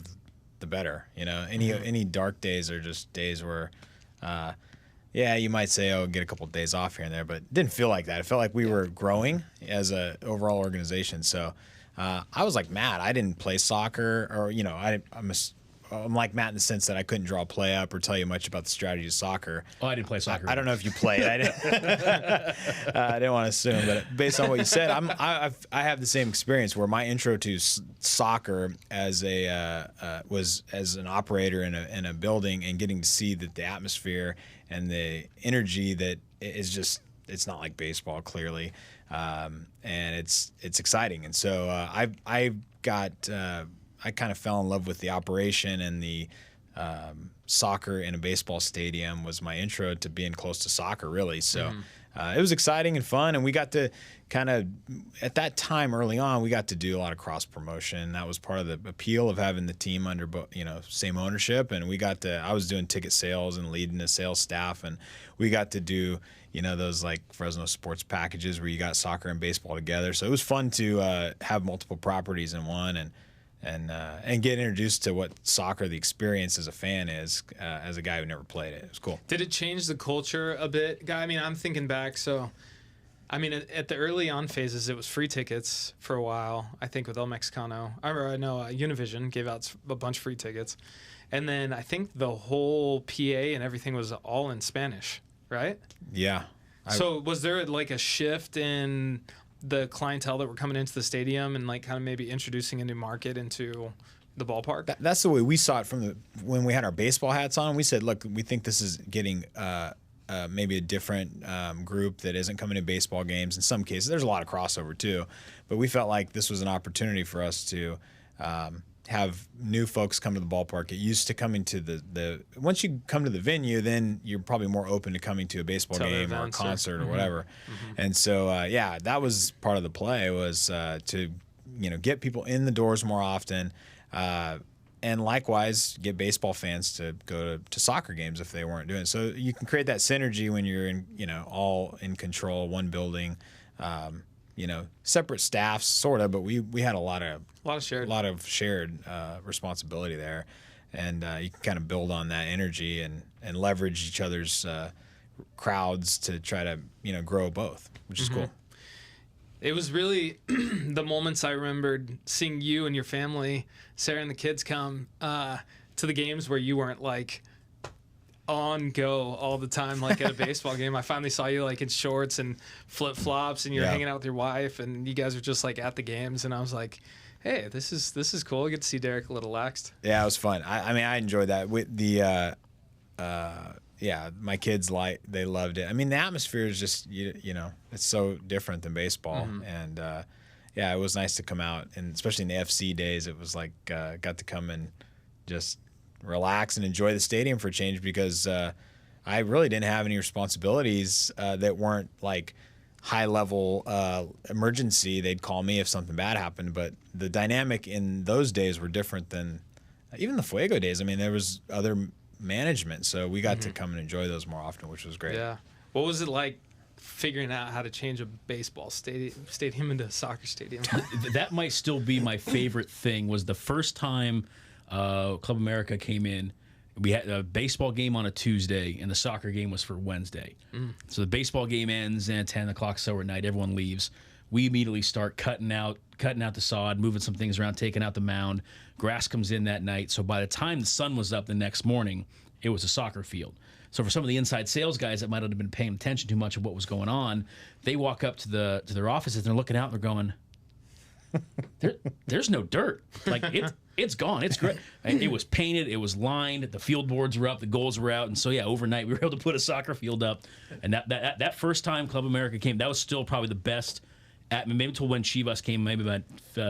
the better. Any dark days are just days where, you might say, oh, get a couple of days off here and there, but it didn't feel like that. It felt like we were growing as a overall organization. So I was like Matt. I didn't play soccer, or I'm like Matt in the sense that I couldn't draw a play up or tell you much about the strategy of soccer. Oh, I didn't play soccer. I don't know if you played. I didn't want to assume, but based on what you said, I have the same experience where my intro to soccer as was as an operator in a building and getting to see that the atmosphere and the energy that is just, it's not like baseball clearly, and it's exciting. And so I kind of fell in love with the operation, and the soccer in a baseball stadium was my intro to being close to soccer, really. So it was exciting and fun, and we got to kind of, at that time early on, we got to do a lot of cross promotion. That was part of the appeal of having the team under same ownership, and I was doing ticket sales and leading the sales staff, and we got to do those like Fresno sports packages where you got soccer and baseball together. So it was fun to have multiple properties in one, and get introduced to what soccer, the experience as a fan is, as a guy who never played it. It was cool. Did it change the culture a bit, Guy? I mean, I'm thinking back. So, I mean, at the early on phases, it was free tickets for a while, I think, with El Mexicano. I know Univision gave out a bunch of free tickets. And then I think the whole PA and everything was all in Spanish, right? Yeah. So was there like a shift in the clientele that were coming into the stadium and like kind of maybe introducing a new market into the ballpark? That's the way we saw it when we had our baseball hats on. We said, look, we think this is getting maybe a different group that isn't coming to baseball games. In some cases, there's a lot of crossover too, but we felt like this was an opportunity for us to have new folks come to the ballpark. It used to coming to the once you come to the venue, then you're probably more open to coming to a baseball game or a concert or whatever. And so that was part of the play, was to get people in the doors more often, and likewise get baseball fans to go to soccer games if they weren't doing it. So you can create that synergy when you're in all in control, one building. Separate staffs, sort of, but we had a lot of shared responsibility there, and you can kind of build on that energy and leverage each other's crowds to try to grow both, which is cool. It was really the moments I remembered seeing you and your family, Sarah and the kids, come to the games where you weren't like on go all the time like at a baseball game. I finally saw you like in shorts and flip-flops, and you're hanging out with your wife, and you guys were just like at the games, and I was like, hey, this is cool. I get to see Derek a little laxed. Yeah, it was fun. I mean, I enjoyed that. With the my kids, they loved it. I mean, the atmosphere is just it's so different than baseball, and it was nice to come out, and especially in the FC days, it was like got to come and just relax and enjoy the stadium for a change, because I really didn't have any responsibilities that weren't like high level emergency. They'd call me if something bad happened, but the dynamic in those days were different than even the Fuego days. I mean, there was other management, so we got to come and enjoy those more often, which was great. Yeah. What was it like figuring out how to change a baseball stadium into a soccer stadium? That might still be my favorite thing. Was the first time Club America came in. We had a baseball game on a Tuesday, and the soccer game was for Wednesday. So the baseball game ends at 10 o'clock, so at night, everyone leaves. We immediately start cutting out the sod, moving some things around, taking out the mound. Grass comes in that night. So by the time the sun was up the next morning, it was a soccer field. So for some of the inside sales guys that might not have been paying attention too much of what was going on, they walk up to their offices and they're looking out and they're going, there's no dirt. Like it's gone. It's great. It was painted. It was lined. The field boards were up. The goals were out. And so overnight we were able to put a soccer field up. And that first time Club America came, that was still probably the best. Maybe until when Chivas came, maybe about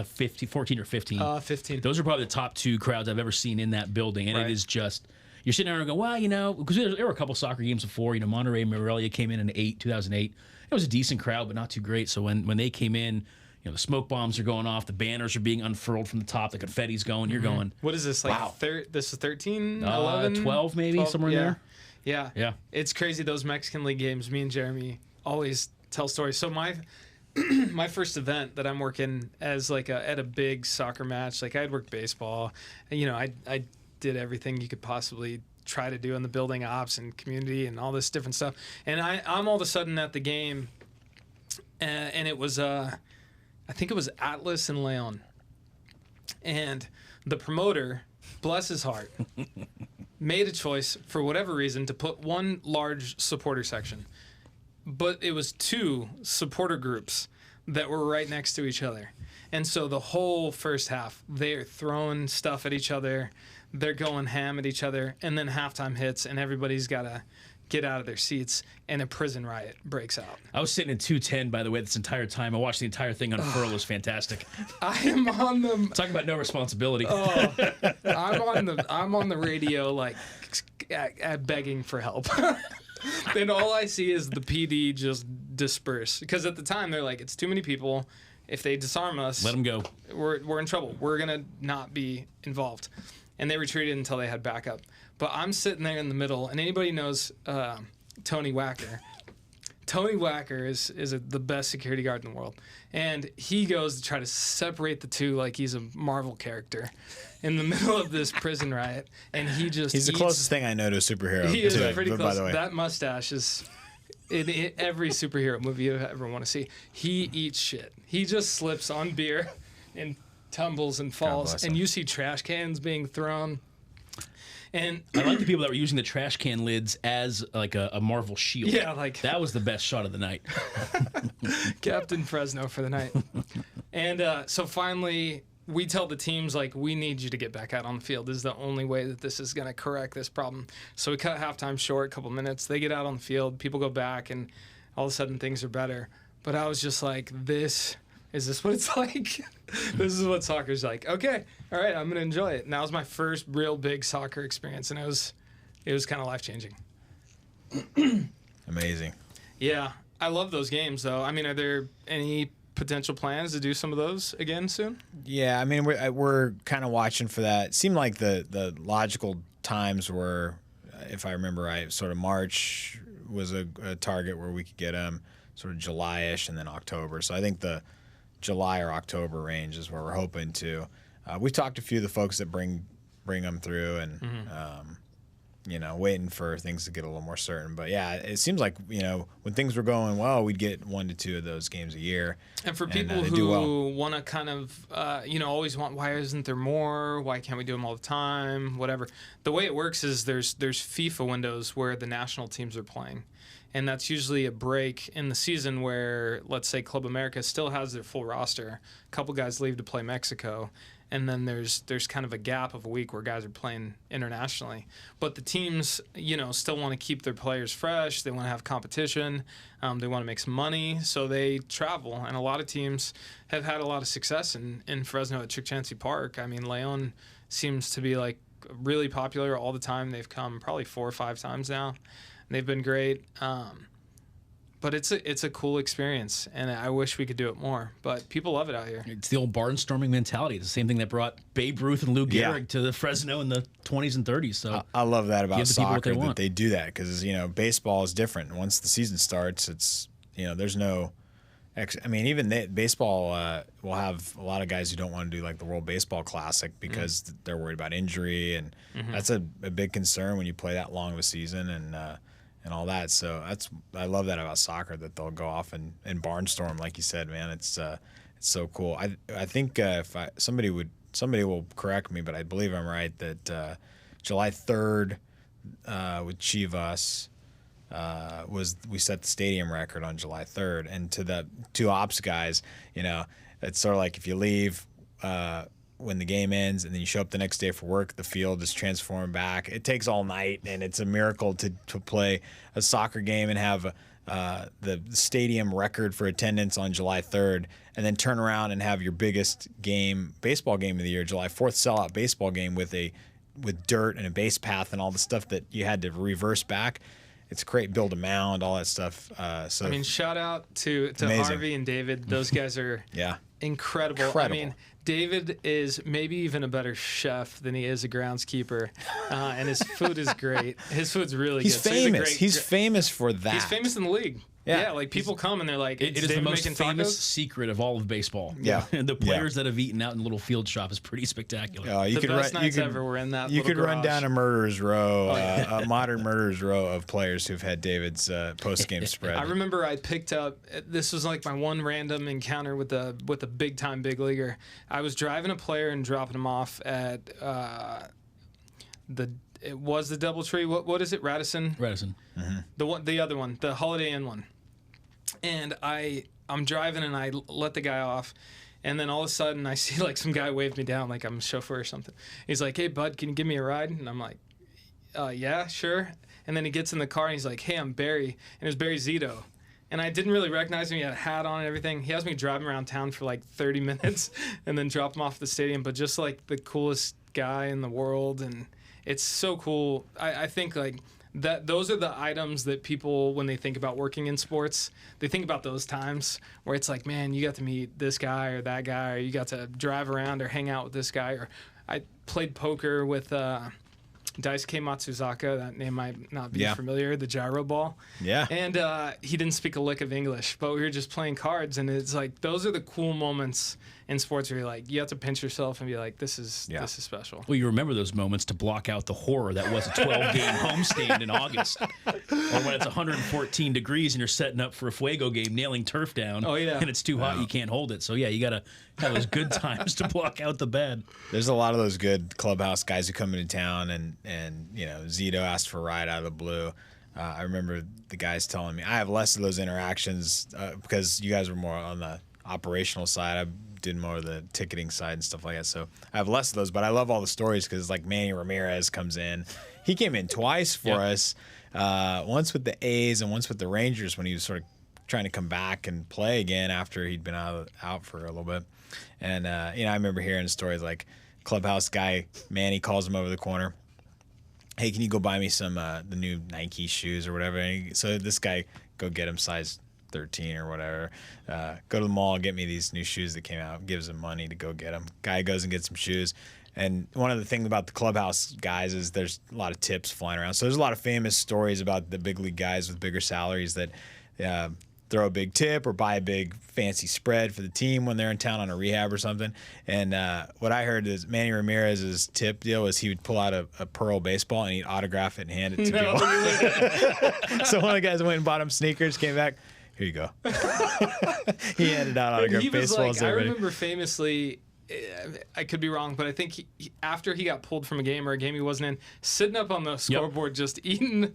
14 or 15. 15. Those are probably the top two crowds I've ever seen in that building. And It is just, you're sitting there and go, well, because there were a couple soccer games before. Monterey Morelia came in 2008. It was a decent crowd, but not too great. So when they came in, the smoke bombs are going off, the banners are being unfurled from the top, the confetti's going. You're going, what is this, like? Wow. This is 13, 11? 12 maybe, 12, somewhere in there. Yeah. It's crazy, those Mexican League games. Me and Jeremy always tell stories. So my first event that I'm working as like at a big soccer match. Like I'd worked baseball, and, you know, I did everything you could possibly try to do in the building ops and community and all this different stuff. And I'm all of a sudden at the game, and it was I think it was Atlas and Leon, and the promoter, bless his heart, made a choice for whatever reason to put one large supporter section, but it was two supporter groups that were right next to each other. And so the whole first half, they're throwing stuff at each other, they're going ham at each other, and then halftime hits, and everybody's got to get out of their seats, and a prison riot breaks out. I was sitting in 210, by the way, this entire time. I watched the entire thing unfurl. It was fantastic. I am on the... Talking about no responsibility. Oh, I'm on the radio, like, begging for help. And all I see is the PD just disperse. Because at the time, they're like, it's too many people. If they disarm us... Let them go. We're in trouble. We're going to not be involved. And they retreated until they had backup. But I'm sitting there in the middle, and anybody knows Tony Wacker. Tony Wacker is the best security guard in the world. And he goes to try to separate the two like he's a Marvel character in the middle of this prison riot. And he's the closest thing I know to a superhero. He is pretty but close. By the way. That mustache is in every superhero movie you ever want to see. He eats shit. He just slips on beer and tumbles and falls. And you see trash cans being thrown. And I like the people that were using the trash can lids as like a Marvel shield. Yeah, like that was the best shot of the night. Captain Fresno for the night. And so finally, we tell the teams, like, we need you to get back out on the field. This is the only way that this is going to correct this problem. So we cut halftime short, a couple minutes. They get out on the field. People go back, and all of a sudden things are better. But I was just like, is this what it's like? This is what soccer's like. Okay, all right, I'm going to enjoy it. And that was my first real big soccer experience, and it was kind of life-changing. Amazing. Yeah, I love those games, though. I mean, are there any potential plans to do some of those again soon? Yeah, I mean, we're kind of watching for that. It seemed like the logical times were, if I remember right, sort of March was a target where we could get them, sort of July-ish, and then October. So I think the July or October range is where we're hoping to. We've talked to a few of the folks that bring them through, and waiting for things to get a little more certain. But yeah, it seems like when things were going well, we'd get 1 to 2 of those games a year. And for people who want to kind of always want, why isn't there more? Why can't we do them all the time? Whatever. The way it works is there's FIFA windows where the national teams are playing. And that's usually a break in the season where, let's say, Club America still has their full roster. A couple guys leave to play Mexico. And then there's kind of a gap of a week where guys are playing internationally. But the teams, still want to keep their players fresh. They want to have competition. They want to make some money. So they travel. And a lot of teams have had a lot of success in Fresno at Chukchansi Park. I mean, Leon seems to be, like, really popular all the time. They've come probably 4 or 5 times now. They've been great, but it's a cool experience, and I wish we could do it more. But people love it out here. It's the old barnstorming mentality. It's the same thing that brought Babe Ruth and Lou Gehrig to the Fresno in the 20s and 30s. So I love that about soccer, that they do that, because baseball is different. Once the season starts, it's there's no. I mean, even baseball will have a lot of guys who don't want to do like the World Baseball Classic because they're worried about injury, and that's a big concern when you play that long of a season and all that. So I love that about soccer, that they'll go off and barnstorm, like you said, man. It's so cool. I think somebody will correct me, but I believe I'm right that July 3rd with Chivas. We set the stadium record on July 3rd, and to the 2 ops guys, it's sort of like if you leave when the game ends and then you show up the next day for work, the field is transformed back. It takes all night, and it's a miracle to play a soccer game and have the stadium record for attendance on July 3rd, and then turn around and have your biggest baseball game of the year, July 4th sellout baseball game with dirt and a base path and all the stuff that you had to reverse back. It's great, build a mound, all that stuff. So I mean, shout out to Harvey and David. Those guys are incredible. I mean, David is maybe even a better chef than he is a groundskeeper, and his food is great. His food's really good. Famous. He's famous for that. He's famous in the league. Yeah, like people come and they're like, It is the most famous secret of all of baseball. Yeah. The players that have eaten out in little field shop is pretty spectacular. You the could best run, nights you could, ever were in that. You could run garage. down a murderer's row, a modern murderer's row of players who've had David's post-game spread. I remember I picked up. This was like my one random encounter with a big time big leaguer. I was driving a player and dropping him off at it was the DoubleTree. What is it? Radisson. The other one, the Holiday Inn one. And I'm driving and I let the guy off, and then all of a sudden I see like some guy wave me down like I'm a chauffeur or something. He's like, "Hey bud, can you give me a ride?" And I'm like, "Yeah, sure." And then he gets in the car and he's like, "Hey, I'm Barry," and it's Barry Zito. And I didn't really recognize him. He had a hat on and everything. He has me drive him around town for like 30 minutes and then drop him off at the stadium. But just like the coolest guy in the world, and it's so cool. I think like. Those are the items that people, when they think about working in sports, they think about those times where it's like, man, you got to meet this guy or that guy, or you got to drive around or hang out with this guy. Or I played poker with Daisuke Matsuzaka. That name might not be familiar. The gyro ball. Yeah. And he didn't speak a lick of English, but we were just playing cards, and it's like those are the cool moments in sports where you're like, you have to pinch yourself and be like, this is special. Well, you remember those moments to block out the horror that was a 12-game homestand in August, or when it's 114 degrees and you're setting up for a Fuego game, nailing turf down. Oh yeah. And it's too hot, you can't hold it. So yeah, you gotta have those good times to block out the bad. There's a lot of those good clubhouse guys who come into town, and Zito asked for a ride out of the blue. I remember the guys telling me I have less of those interactions because you guys were more on the operational side. I did more of the ticketing side and stuff like that, so I have less of those. But I love all the stories because like Manny Ramirez comes in. He came in twice for us, once with the A's and once with the Rangers when he was sort of trying to come back and play again after he'd been out for a little bit. And I remember hearing stories like clubhouse guy Manny calls him over the corner. Hey, can you go buy me some the new Nike shoes or whatever? So this guy go get him size 13 or whatever. Go to the mall, get me these new shoes that came out. Gives him money to go get them. Guy goes and gets some shoes. And one of the things about the clubhouse guys is there's a lot of tips flying around. So there's a lot of famous stories about the big league guys with bigger salaries that throw a big tip or buy a big fancy spread for the team when they're in town on a rehab or something. And what I heard is Manny Ramirez's tip deal was he would pull out a pearl baseball and he'd autograph it and hand it to people. So one of the guys went and bought him sneakers, came back, here you go. He handed out autographed baseballs. I remember famously, I could be wrong, but I think after he got pulled from a game or a game he wasn't in, sitting up on the scoreboard just eating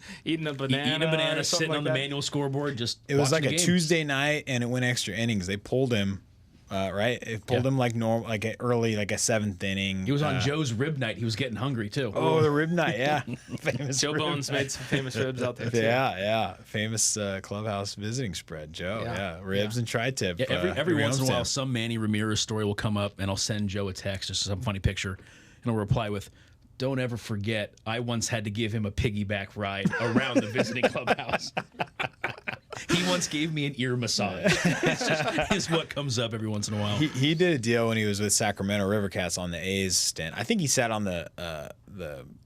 a banana. Eating a banana, sitting on the manual scoreboard, just it was like a game. Tuesday night, and it went extra innings. They pulled him. Right? It pulled him like normal, like early, like a seventh inning. He was on Joe's rib night. He was getting hungry too. Oh, the rib night, yeah. Famous Joe rib Bones night. made some famous ribs out there too. Yeah. Famous clubhouse visiting spread, Joe. Yeah, ribs and tri-tip. Yeah, every once in a while, homestand. some Manny Ramirez story will come up, and I'll send Joe a text, just some funny picture, and he'll reply with, "Don't ever forget, I once had to give him a piggyback ride around the visiting clubhouse." He once gave me an ear massage. It's what comes up every once in a while. He did a deal when he was with Sacramento Rivercats on the A's stint. I think he sat on the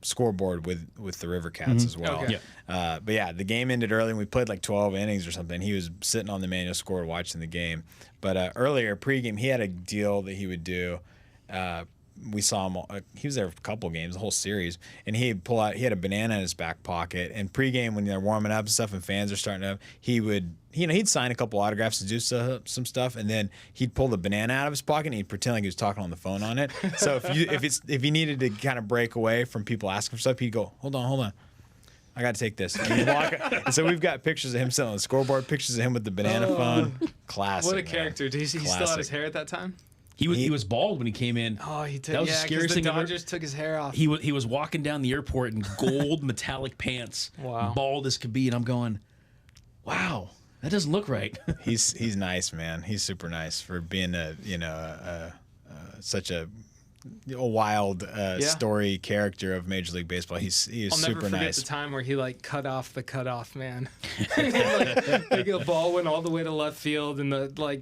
scoreboard with the Rivercats as well. Okay. But yeah, the game ended early and we played like 12 innings or something. He was sitting on the manual scoreboard watching the game. But earlier, pregame, he had a deal that he would do. We saw him. He was there for a couple games, the whole series, and he'd pull out. He had a banana in his back pocket. And pregame, when they're warming up and stuff, and fans are starting up, he would, he'd sign a couple autographs and do some stuff, and then he'd pull the banana out of his pocket and he'd pretend like he was talking on the phone on it. So if he needed to kind of break away from people asking for stuff, he'd go, hold on. I got to take this. And so we've got pictures of him sitting on the scoreboard, pictures of him with the banana phone. Classic. What a character. Did he still have his hair at that time? He was bald when he came in. Oh, he did. That was the scariest thing the ever. Dodgers took his hair off. He was walking down the airport in gold metallic pants, bald as could be, and I'm going, wow, that doesn't look right. He's nice, man. He's super nice for being such a wild story character of Major League Baseball. He's super nice. I'll never forget the time where he cut off the cutoff man. The ball went all the way to left field, and the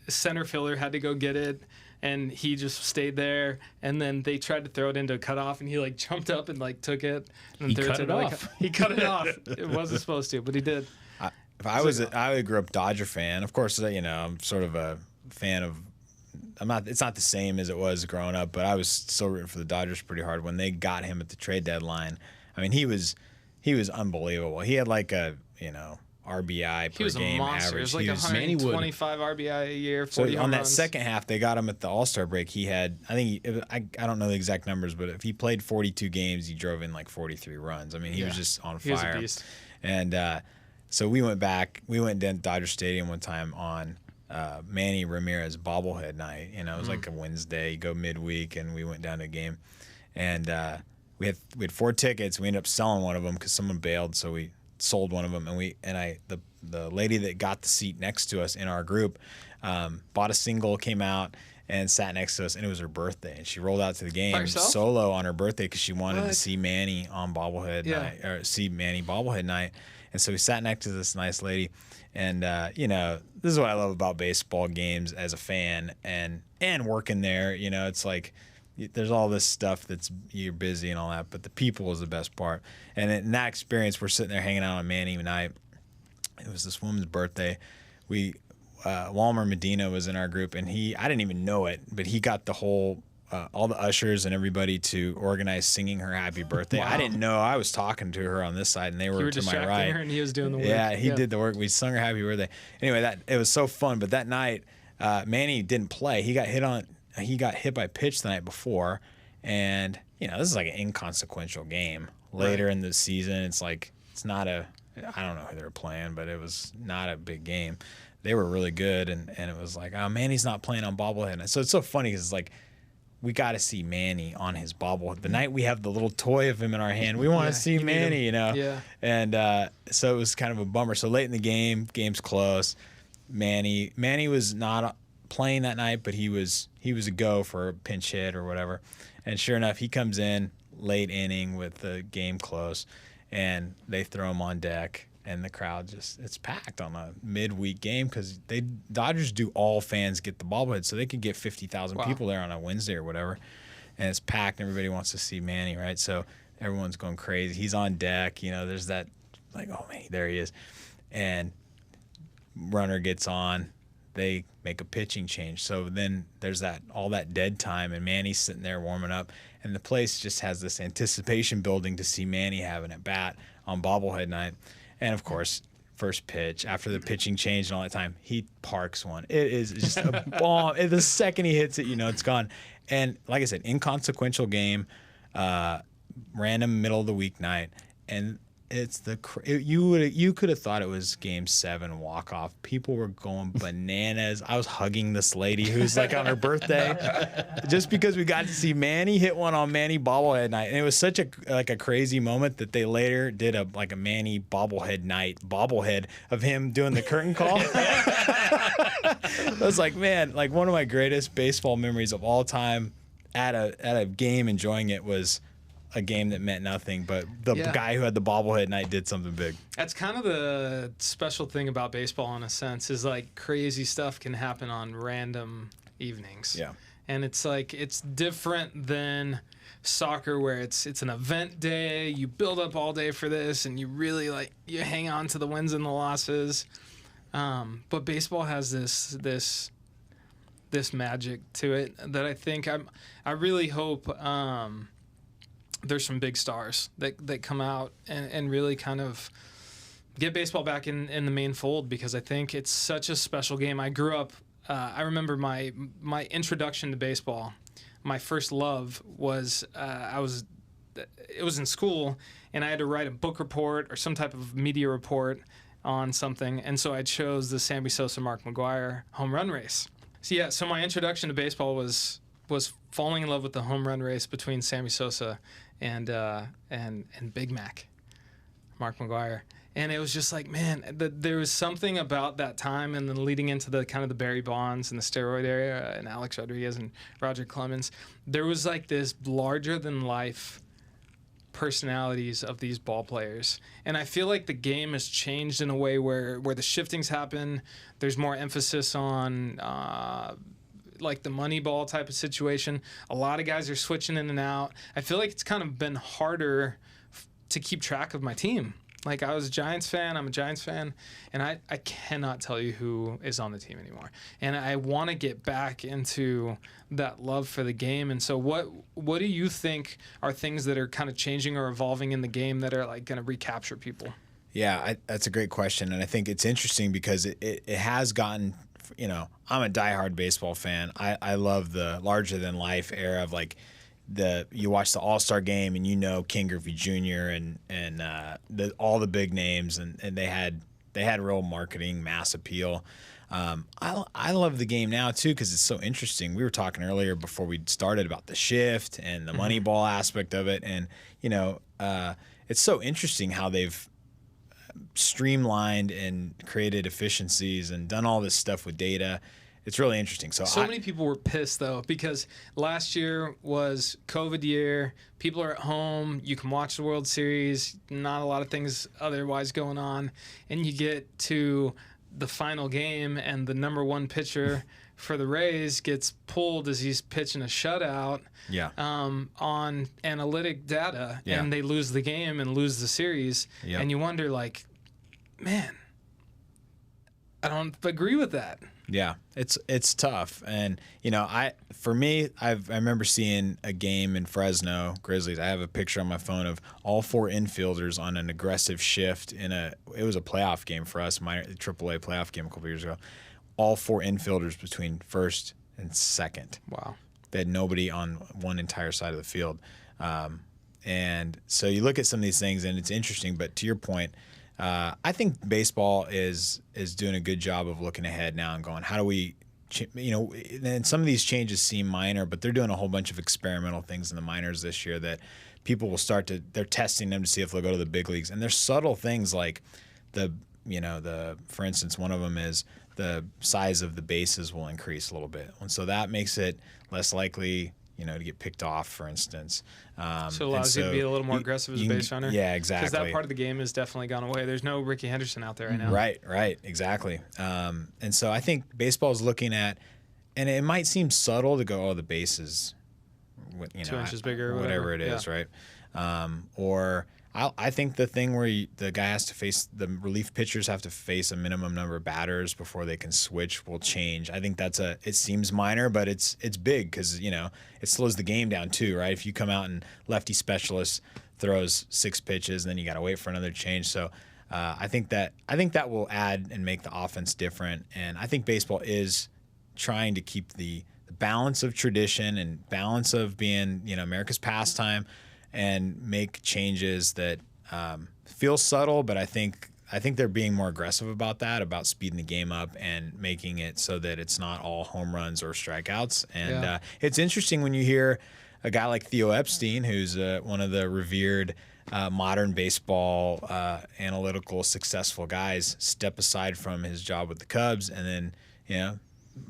center fielder had to go get it, and he just stayed there. And then they tried to throw it into a cutoff, and he jumped up and took it. And He cut it off. He cut it off. It wasn't supposed to, but he did. if I grew up Dodger fan. Of course, I'm sort of a fan of. It's not the same as it was growing up, but I was still rooting for the Dodgers pretty hard when they got him at the trade deadline. I mean, he was unbelievable. He had like a RBI per game average. He was like 125 RBI a year. 40 so on that runs. second half, they got him at the All-Star break. He had, I don't know the exact numbers, but if he played 42 games, he drove in like 43 runs. I mean, he was just on fire. He was a beast. And so we went down to Dodger Stadium one time on Manny Ramirez bobblehead night. It was like a Wednesday. You go midweek, and we went down to a game, and we had 4 tickets. We ended up selling one of them because someone bailed, so we sold one of them. And the lady that got the seat next to us in our group bought a single, came out and sat next to us, and it was her birthday, and she rolled out to the game solo on her birthday because she wanted to see Manny on bobblehead night, or see Manny bobblehead night. And so we sat next to this nice lady. And, this is what I love about baseball games as a fan and working there. It's like there's all this stuff you're busy and all that, but the people is the best part. And in that experience, we're sitting there hanging out on Manny night. It was this woman's birthday. Walmer Medina was in our group, and I didn't even know it, but he got the whole all the ushers and everybody to organize singing her happy birthday. Wow. I didn't know. I was talking to her on this side, and they were to my right. Her and he was doing the work. Yeah, he did the work. We sung her happy birthday. Anyway, it was so fun. But that night, Manny didn't play. He got hit by a pitch the night before, and this is like an inconsequential game. Later in the season, it's not I don't know who they were playing, but it was not a big game. They were really good, and it was like, oh, Manny's not playing on bobblehead. So it's so funny because it's like, we got to see Manny on his bobblehead. The night we have the little toy of him in our hand, we want to see Manny, Yeah. And so it was kind of a bummer. So late in the game's close. Manny was not playing that night, but he was a go for a pinch hit or whatever. And sure enough, he comes in late inning with the game close, and they throw him on deck. And the crowd it's packed on a midweek game because Dodgers do all fans get the bobblehead, so they could get 50,000 people there on a Wednesday or whatever, and it's packed. And everybody wants to see Manny, right? So everyone's going crazy. He's on deck. There's that oh man, there he is, and runner gets on. They make a pitching change. So then there's all that dead time, and Manny's sitting there warming up, and the place just has this anticipation building to see Manny having at bat on bobblehead night. And, of course, first pitch, after the pitching change and all that time, he parks one. It is just a bomb. The second he hits it, it's gone. And, like I said, inconsequential game, random middle of the week night. And it's you could have thought it was Game 7 walk-off. People were going bananas. I was hugging this lady who's on her birthday just because we got to see Manny hit one on Manny bobblehead night. And it was such a crazy moment that they later did a Manny bobblehead night bobblehead of him doing the curtain call. I was like, man, one of my greatest baseball memories of all time at a game enjoying it was a game that meant nothing, but the guy who had the bobblehead night did something big. That's kind of the special thing about baseball in a sense, is crazy stuff can happen on random evenings. Yeah. And it's different than soccer where it's an event day, you build up all day for this, and you really you hang on to the wins and the losses. But baseball has this magic to it that I think I really hope there's some big stars that come out and really kind of get baseball back in the main fold, because I think it's such a special game. I grew up, I remember my introduction to baseball, my first love was, it was in school, and I had to write a book report or some type of media report on something, and so I chose the Sammy Sosa Mark McGwire home run race. So my introduction to baseball was falling in love with the home run race between Sammy Sosa and Big Mac, Mark McGwire. And it was just man, there was something about that time, and then leading into the kind of the Barry Bonds and the steroid era and Alex Rodriguez and Roger Clemens, there was this larger than life personalities of these ball players. And I feel like the game has changed in a way where the shiftings happen. There's more emphasis on the money ball type of situation. A lot of guys are switching in and out. I feel like it's kind of been harder to keep track of my team. Like, I was a Giants fan. I'm a Giants fan. And I cannot tell you who is on the team anymore. And I want to get back into that love for the game. And so what do you think are things that are kind of changing or evolving in the game that are, like, going to recapture people? Yeah, that's a great question. And I think it's interesting because it has gotten, you know, I'm a diehard baseball fan. I love the larger-than-life era of, like, you watch the All-Star game and you know King Griffey Jr. and all the big names, and they had real marketing, mass appeal. I love the game now too because it's so interesting. We were talking earlier before we started about the shift and the money ball aspect of it, and you know it's so interesting how they've streamlined and created efficiencies and done all this stuff with data. It's really interesting. So many people were pissed, though, because last year was COVID year. People are at home. You can watch the World Series. Not a lot of things otherwise going on. And you get to the final game, and the number one pitcher for the Rays gets pulled as he's pitching a shutout on analytic data, and they lose the game and lose the series. Yep. And you wonder, like, man, I don't agree with that. Yeah, it's tough, and you know, I remember seeing a game in Fresno Grizzlies. I have a picture on my phone of all 4 infielders on an aggressive shift it was a playoff game for us, my AAA playoff game a couple years ago. All 4 infielders between first and second. Wow. They had nobody on one entire side of the field, and so you look at some of these things, and it's interesting. But to your point. I think baseball is doing a good job of looking ahead now and going, how do we, you know, and some of these changes seem minor, but they're doing a whole bunch of experimental things in the minors this year that people will they're testing them to see if they'll go to the big leagues. And there's subtle things like for instance, one of them is the size of the bases will increase a little bit. And so that makes it less likely, you know, to get picked off, for instance. So it allows you to be a little more aggressive as a base runner. Yeah, exactly. Because that part of the game has definitely gone away. There's no Ricky Henderson out there right now. Right, exactly. And so I think baseball is looking at, and it might seem subtle to go, oh, the base is, 2 inches bigger, or whatever it is, right? Or I think the thing where the guy has to face, the relief pitchers have to face a minimum number of batters before they can switch will change. I think it seems minor, but it's big because, you know, it slows the game down too, right? If you come out and lefty specialist throws 6 pitches, and then you got to wait for another change. So I think that will add and make the offense different. And I think baseball is trying to keep the balance of tradition and balance of being, you know, America's pastime, and make changes that feel subtle, but I think they're being more aggressive about that, about speeding the game up and making it so that it's not all home runs or strikeouts. And it's interesting when you hear a guy like Theo Epstein, who's one of the revered modern baseball analytical successful guys, step aside from his job with the Cubs and then, you know,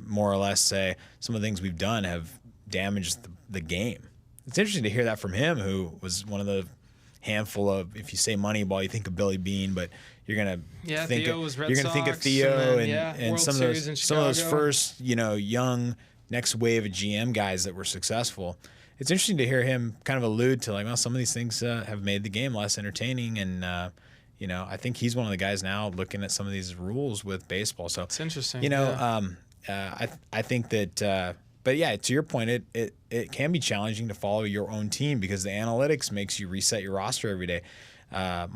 more or less say some of the things we've done have damaged the game. It's interesting to hear that from him, who was one of the handful of, if you say Moneyball, you think of Billy Bean, but you're gonna think Theo was Red you're gonna think of Sox, Theo and some of those first, you know, young next wave of GM guys that were successful. It's interesting to hear him kind of allude to, like, well, some of these things have made the game less entertaining, and you know, I think he's one of the guys now looking at some of these rules with baseball. So it's interesting. You know, I think that. But yeah, to your point, it can be challenging to follow your own team because the analytics makes you reset your roster every day. I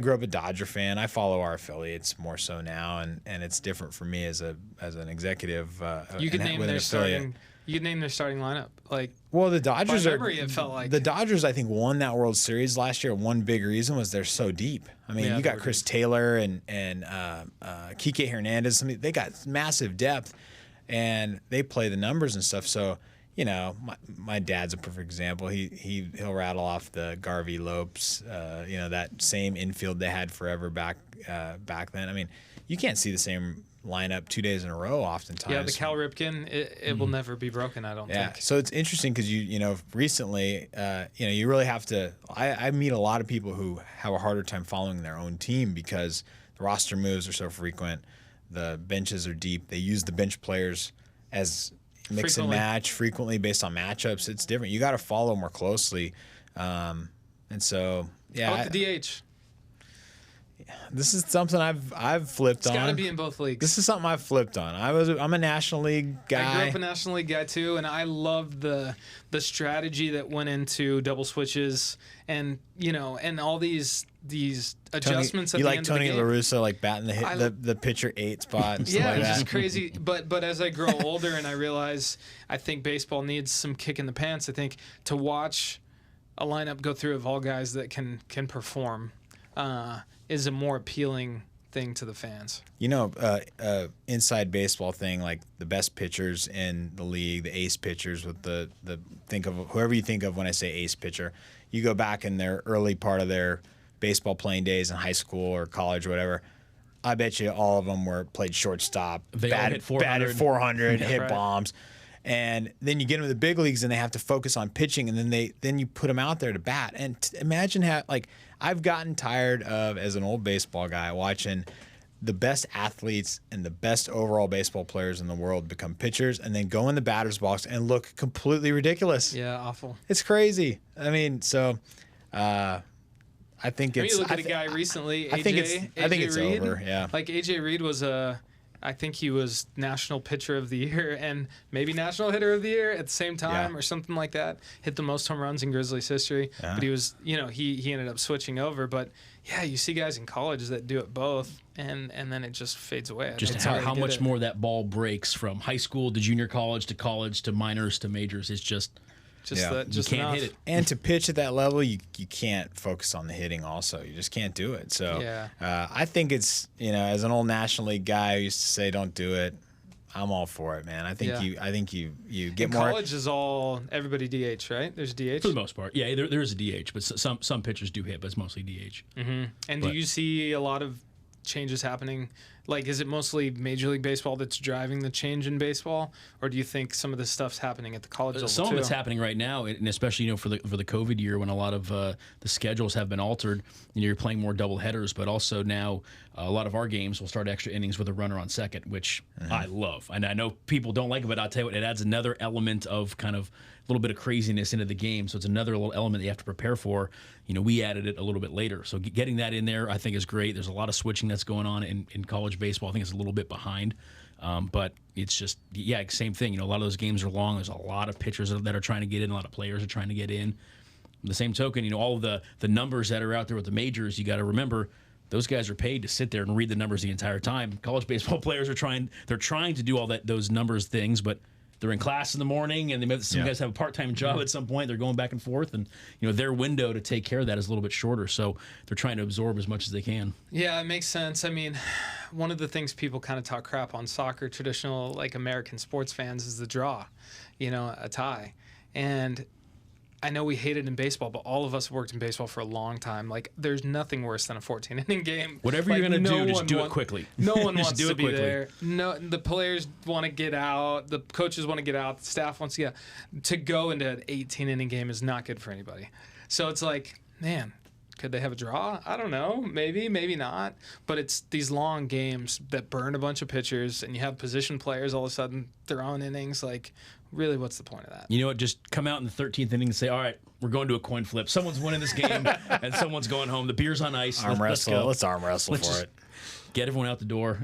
grew up a Dodger fan. I follow our affiliates more so now, and it's different for me as an executive. You could name their starting lineup. Like, well, the Dodgers by memory, it felt like the Dodgers. I think won that World Series last year. One big reason was they're so deep. I mean, you got Chris Taylor and Kike Hernandez. I mean, they got massive depth. And they play the numbers and stuff. So, you know, my dad's a perfect example. He'll rattle off the Garvey Lopes, you know, that same infield they had forever back then. I mean, you can't see the same lineup 2 days in a row oftentimes. Yeah, the Cal Ripken, it will never be broken, I don't think. Yeah, so it's interesting because you know, recently, you know, you really have to. I meet a lot of people who have a harder time following their own team because the roster moves are so frequent. The benches are deep. They use the bench players as mix and match frequently based on matchups. It's different. You got to follow more closely. And so, yeah. How about the DH? This is something I've flipped It's on. got to be in both leagues. This is something I've flipped on. I'm a National League guy. I grew up a National League guy too, and I loved the strategy that went into double switches and and all these adjustments at you the like end Tony of the game. La Russa, like batting the pitcher 8 spot and stuff Yeah, like it's that. just crazy. But as I grow older and I realize I think baseball needs some kick in the pants. I think to watch a lineup go through of all guys that can perform is a more appealing thing to the fans. Inside baseball thing, like the best pitchers in the league, the ace pitchers with the think of whoever you think of when I say ace pitcher. You go back in their early part of their baseball playing days in high school or college or whatever. I bet you all of them played shortstop, They all hit 400. batted 400, hit right. bombs. And then you get them to the big leagues and they have to focus on pitching, and then you put them out there to bat. And imagine how, like, I've gotten tired of, as an old baseball guy, watching the best athletes and the best overall baseball players in the world become pitchers and then go in the batter's box and look completely ridiculous. Yeah, awful. It's crazy. I mean, so I think it's. You look at a guy recently, I think it's Reed. over. Yeah. Like AJ Reed was I think he was National Pitcher of the Year and maybe National Hitter of the Year at the same time or something like that. Hit the most home runs in Grizzlies history. Yeah. But he was, he ended up switching over. But yeah, you see guys in college that do it both, and then it just fades away. Just how much more that ball breaks from high school to junior college to minors to majors. It's just you can't enough. hit it. And to pitch at that level, you can't focus on the hitting also. You just can't do it. So I think it's, as an old National League guy who used to say don't do it, I'm all for it, man. I think you get more. College is all everybody DH, right? There's DH For the most part. Yeah, there is a DH, but some pitchers do hit, but it's mostly DH. Mm-hmm. And do you see a lot of changes happening? Like, is it mostly Major League Baseball that's driving the change in baseball, or do you think some of this stuff's happening at the college level Some too? of it's happening right now, and especially for the COVID year when a lot of the schedules have been altered. You're playing more double headers, but also now a lot of our games will start extra innings with a runner on second, which I love. And I know people don't like it, but I'll tell you what, it adds another element of kind of a little bit of craziness into the game. So it's another little element that you have to prepare for. We added it a little bit later. So getting that in there, I think, is great. There's a lot of switching that's going on in college baseball. I think it's a little bit behind. But it's just, same thing. A lot of those games are long. There's a lot of pitchers that are trying to get in. A lot of players are trying to get in. The same token, all of the numbers that are out there with the majors, you got to remember, those guys are paid to sit there and read the numbers the entire time. College baseball players are trying to do all those numbers things, but they're in class in the morning, and some guys have a part-time job at some point. They're going back and forth, and their window to take care of that is a little bit shorter. So they're trying to absorb as much as they can. Yeah, it makes sense. I mean, one of the things people kind of talk crap on soccer, traditional like American sports fans, is the draw, a tie. And I know we hate it in baseball, but all of us worked in baseball for a long time. Like, there's nothing worse than a 14-inning game. Whatever you're going to do, just do it quickly. No one wants to be there. No, the players want to get out. The coaches want to get out. The staff wants to get out. To go into an 18-inning game is not good for anybody. So it's like, man, could they have a draw? I don't know. Maybe, maybe not. But it's these long games that burn a bunch of pitchers, and you have position players all of a sudden throwing innings. Like, really, what's the point of that? You know what? Just come out in the 13th inning and say, all right, we're going to a coin flip. Someone's winning this game, and someone's going home. The beer's on ice. Let's go. Let's arm wrestle for it. Get everyone out the door.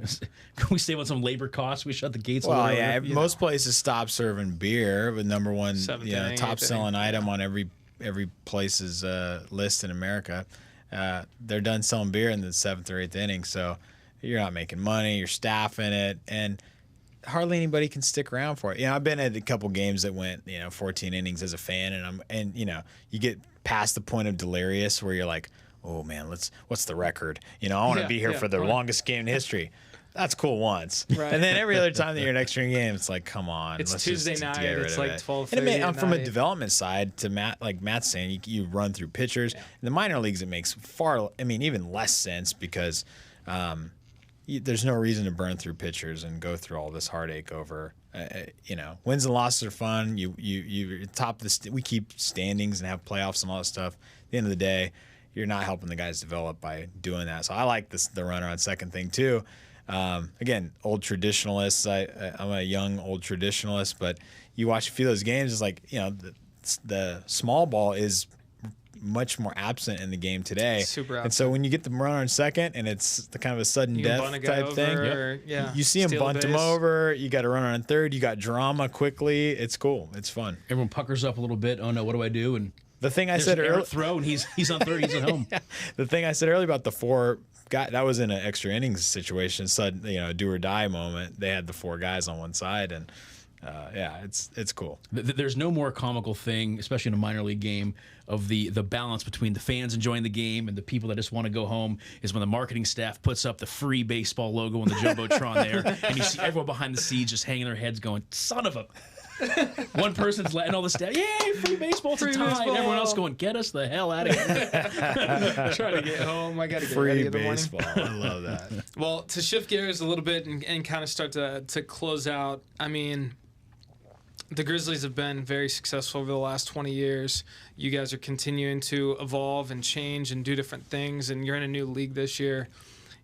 Can we save on some labor costs? We shut the gates. Well, yeah. Most places stop serving beer, but number one, top selling item on every place's list in America. They're done selling beer in the 7th or 8th inning, so you're not making money. You're staffing it, and hardly anybody can stick around for it. I've been at a couple games that went 14 innings as a fan, and you get past the point of delirious where you're like, oh man, what's the record? I want to be here for the longest game in history. That's cool once, right. And then every other time that you're in extra game, it's like, come on, it's let's Tuesday just night. get rid It's of like 12:30. From a development side, to Matt, like Matt's saying, you run through pitchers. In the minor leagues, it makes even less sense because there's no reason to burn through pitchers and go through all this heartache over. Wins and losses are fun. You top we keep standings and have playoffs and all that stuff. At the end of the day, you're not helping the guys develop by doing that. So I like the runner on second thing too. Again, old traditionalists. I'm a young old traditionalist, but you watch a few of those games, it's like the small ball is much more absent in the game today. Super And so when you get the runner on second and it's the kind of a sudden death type thing, you see him bunt him over. You got a runner on third. You got drama quickly. It's cool. It's fun. Everyone puckers up a little bit. Oh no, what do I do? And the thing I said earlier, throw, and he's on third. He's at home. The thing I said earlier about the 4 guy, that was in an extra innings situation, sudden, a do or die moment. They had the 4 guys on one side, and it's cool. There's no more comical thing, especially in a minor league game, of the balance between the fans enjoying the game and the people that just want to go home, is when the marketing staff puts up the free baseball logo on the Jumbotron there, and you see everyone behind the scenes just hanging their heads going, son of a... One person's letting all the staff, yay, free baseball, it's a tie. And everyone else going, get us the hell out of here. Trying to get home. I got to get free ready in the baseball. I love that. Well, to shift gears a little bit and kind of start to close out, I mean, the Grizzlies have been very successful over the last 20 years. You guys are continuing to evolve and change and do different things, and you're in a new league this year.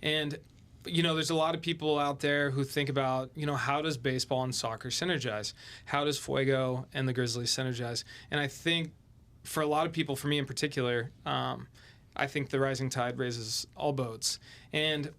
And there's a lot of people out there who think about, how does baseball and soccer synergize? How does Fuego and the Grizzlies synergize? And I think for a lot of people, for me in particular, I think the rising tide raises all boats. And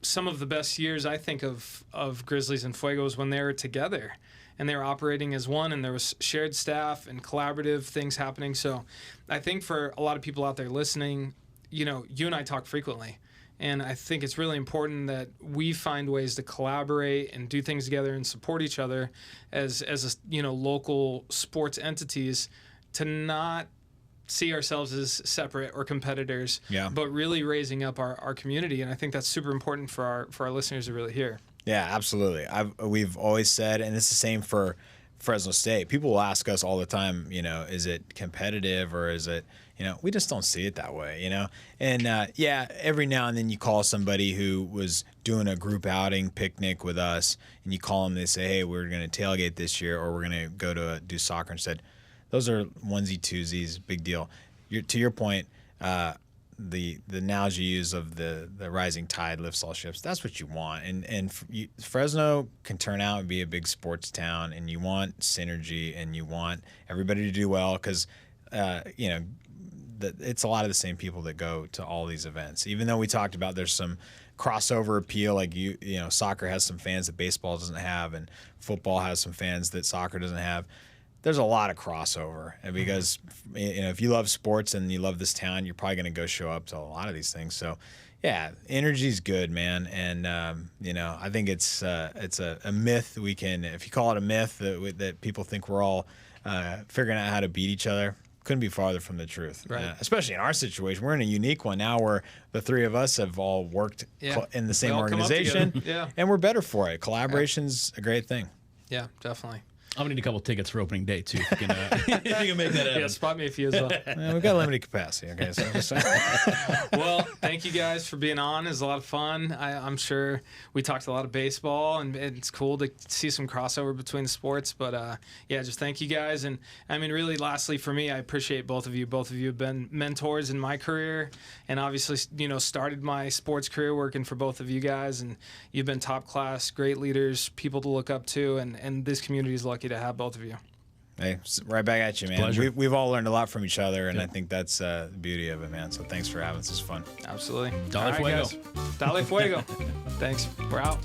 some of the best years, I think, of Grizzlies and Fuego is when they were together and they were operating as one, and there was shared staff and collaborative things happening. So I think for a lot of people out there listening, you and I talk frequently. And I think it's really important that we find ways to collaborate and do things together and support each other as local sports entities, to not see ourselves as separate or competitors, but really raising up our community. And I think that's super important for our listeners to really hear. Yeah, absolutely. We've always said, and it's the same for Fresno State. People will ask us all the time, is it competitive or is it, we just don't see it that way, And every now and then you call somebody who was doing a group outing picnic with us, and you call them, they say, hey, we're going to tailgate this year, or we're going to go to do soccer instead. Those are onesie twosies, big deal. To your point, the analogy you use of the rising tide lifts all ships. That's what you want, and Fresno can turn out and be a big sports town, and you want synergy, and you want everybody to do well, because it's a lot of the same people that go to all these events. Even though we talked about there's some crossover appeal, like soccer has some fans that baseball doesn't have, and football has some fans that soccer doesn't have. There's a lot of crossover, and because if you love sports and you love this town, you're probably going to go show up to a lot of these things. So, energy's good, man, and I think it's a myth. We can, if you call it a myth, that people think we're all figuring out how to beat each other. Couldn't be farther from the truth. Right. Especially in our situation, we're in a unique one now where the 3 of us have all worked in the same organization, and we're better for it. Collaboration's a great thing. Yeah, definitely. I'm gonna need a couple tickets for opening day too. If you can make that happen. Yeah, spot me a few as well. We've got limited capacity. Okay, so well, thank you guys for being on. It was a lot of fun. I'm sure we talked a lot of baseball, and it's cool to see some crossover between the sports. But just thank you guys. And I mean, really, lastly for me, I appreciate both of you. Both of you have been mentors in my career, and obviously, started my sports career working for both of you guys. And you've been top class, great leaders, people to look up to, and this community is lucky to have both of you. Hey, right back at you, man. We've all learned a lot from each other, and I think that's the beauty of it, man. So thanks for having us. It's fun. Absolutely. Dale Fuego. Dale Fuego. Thanks. We're out.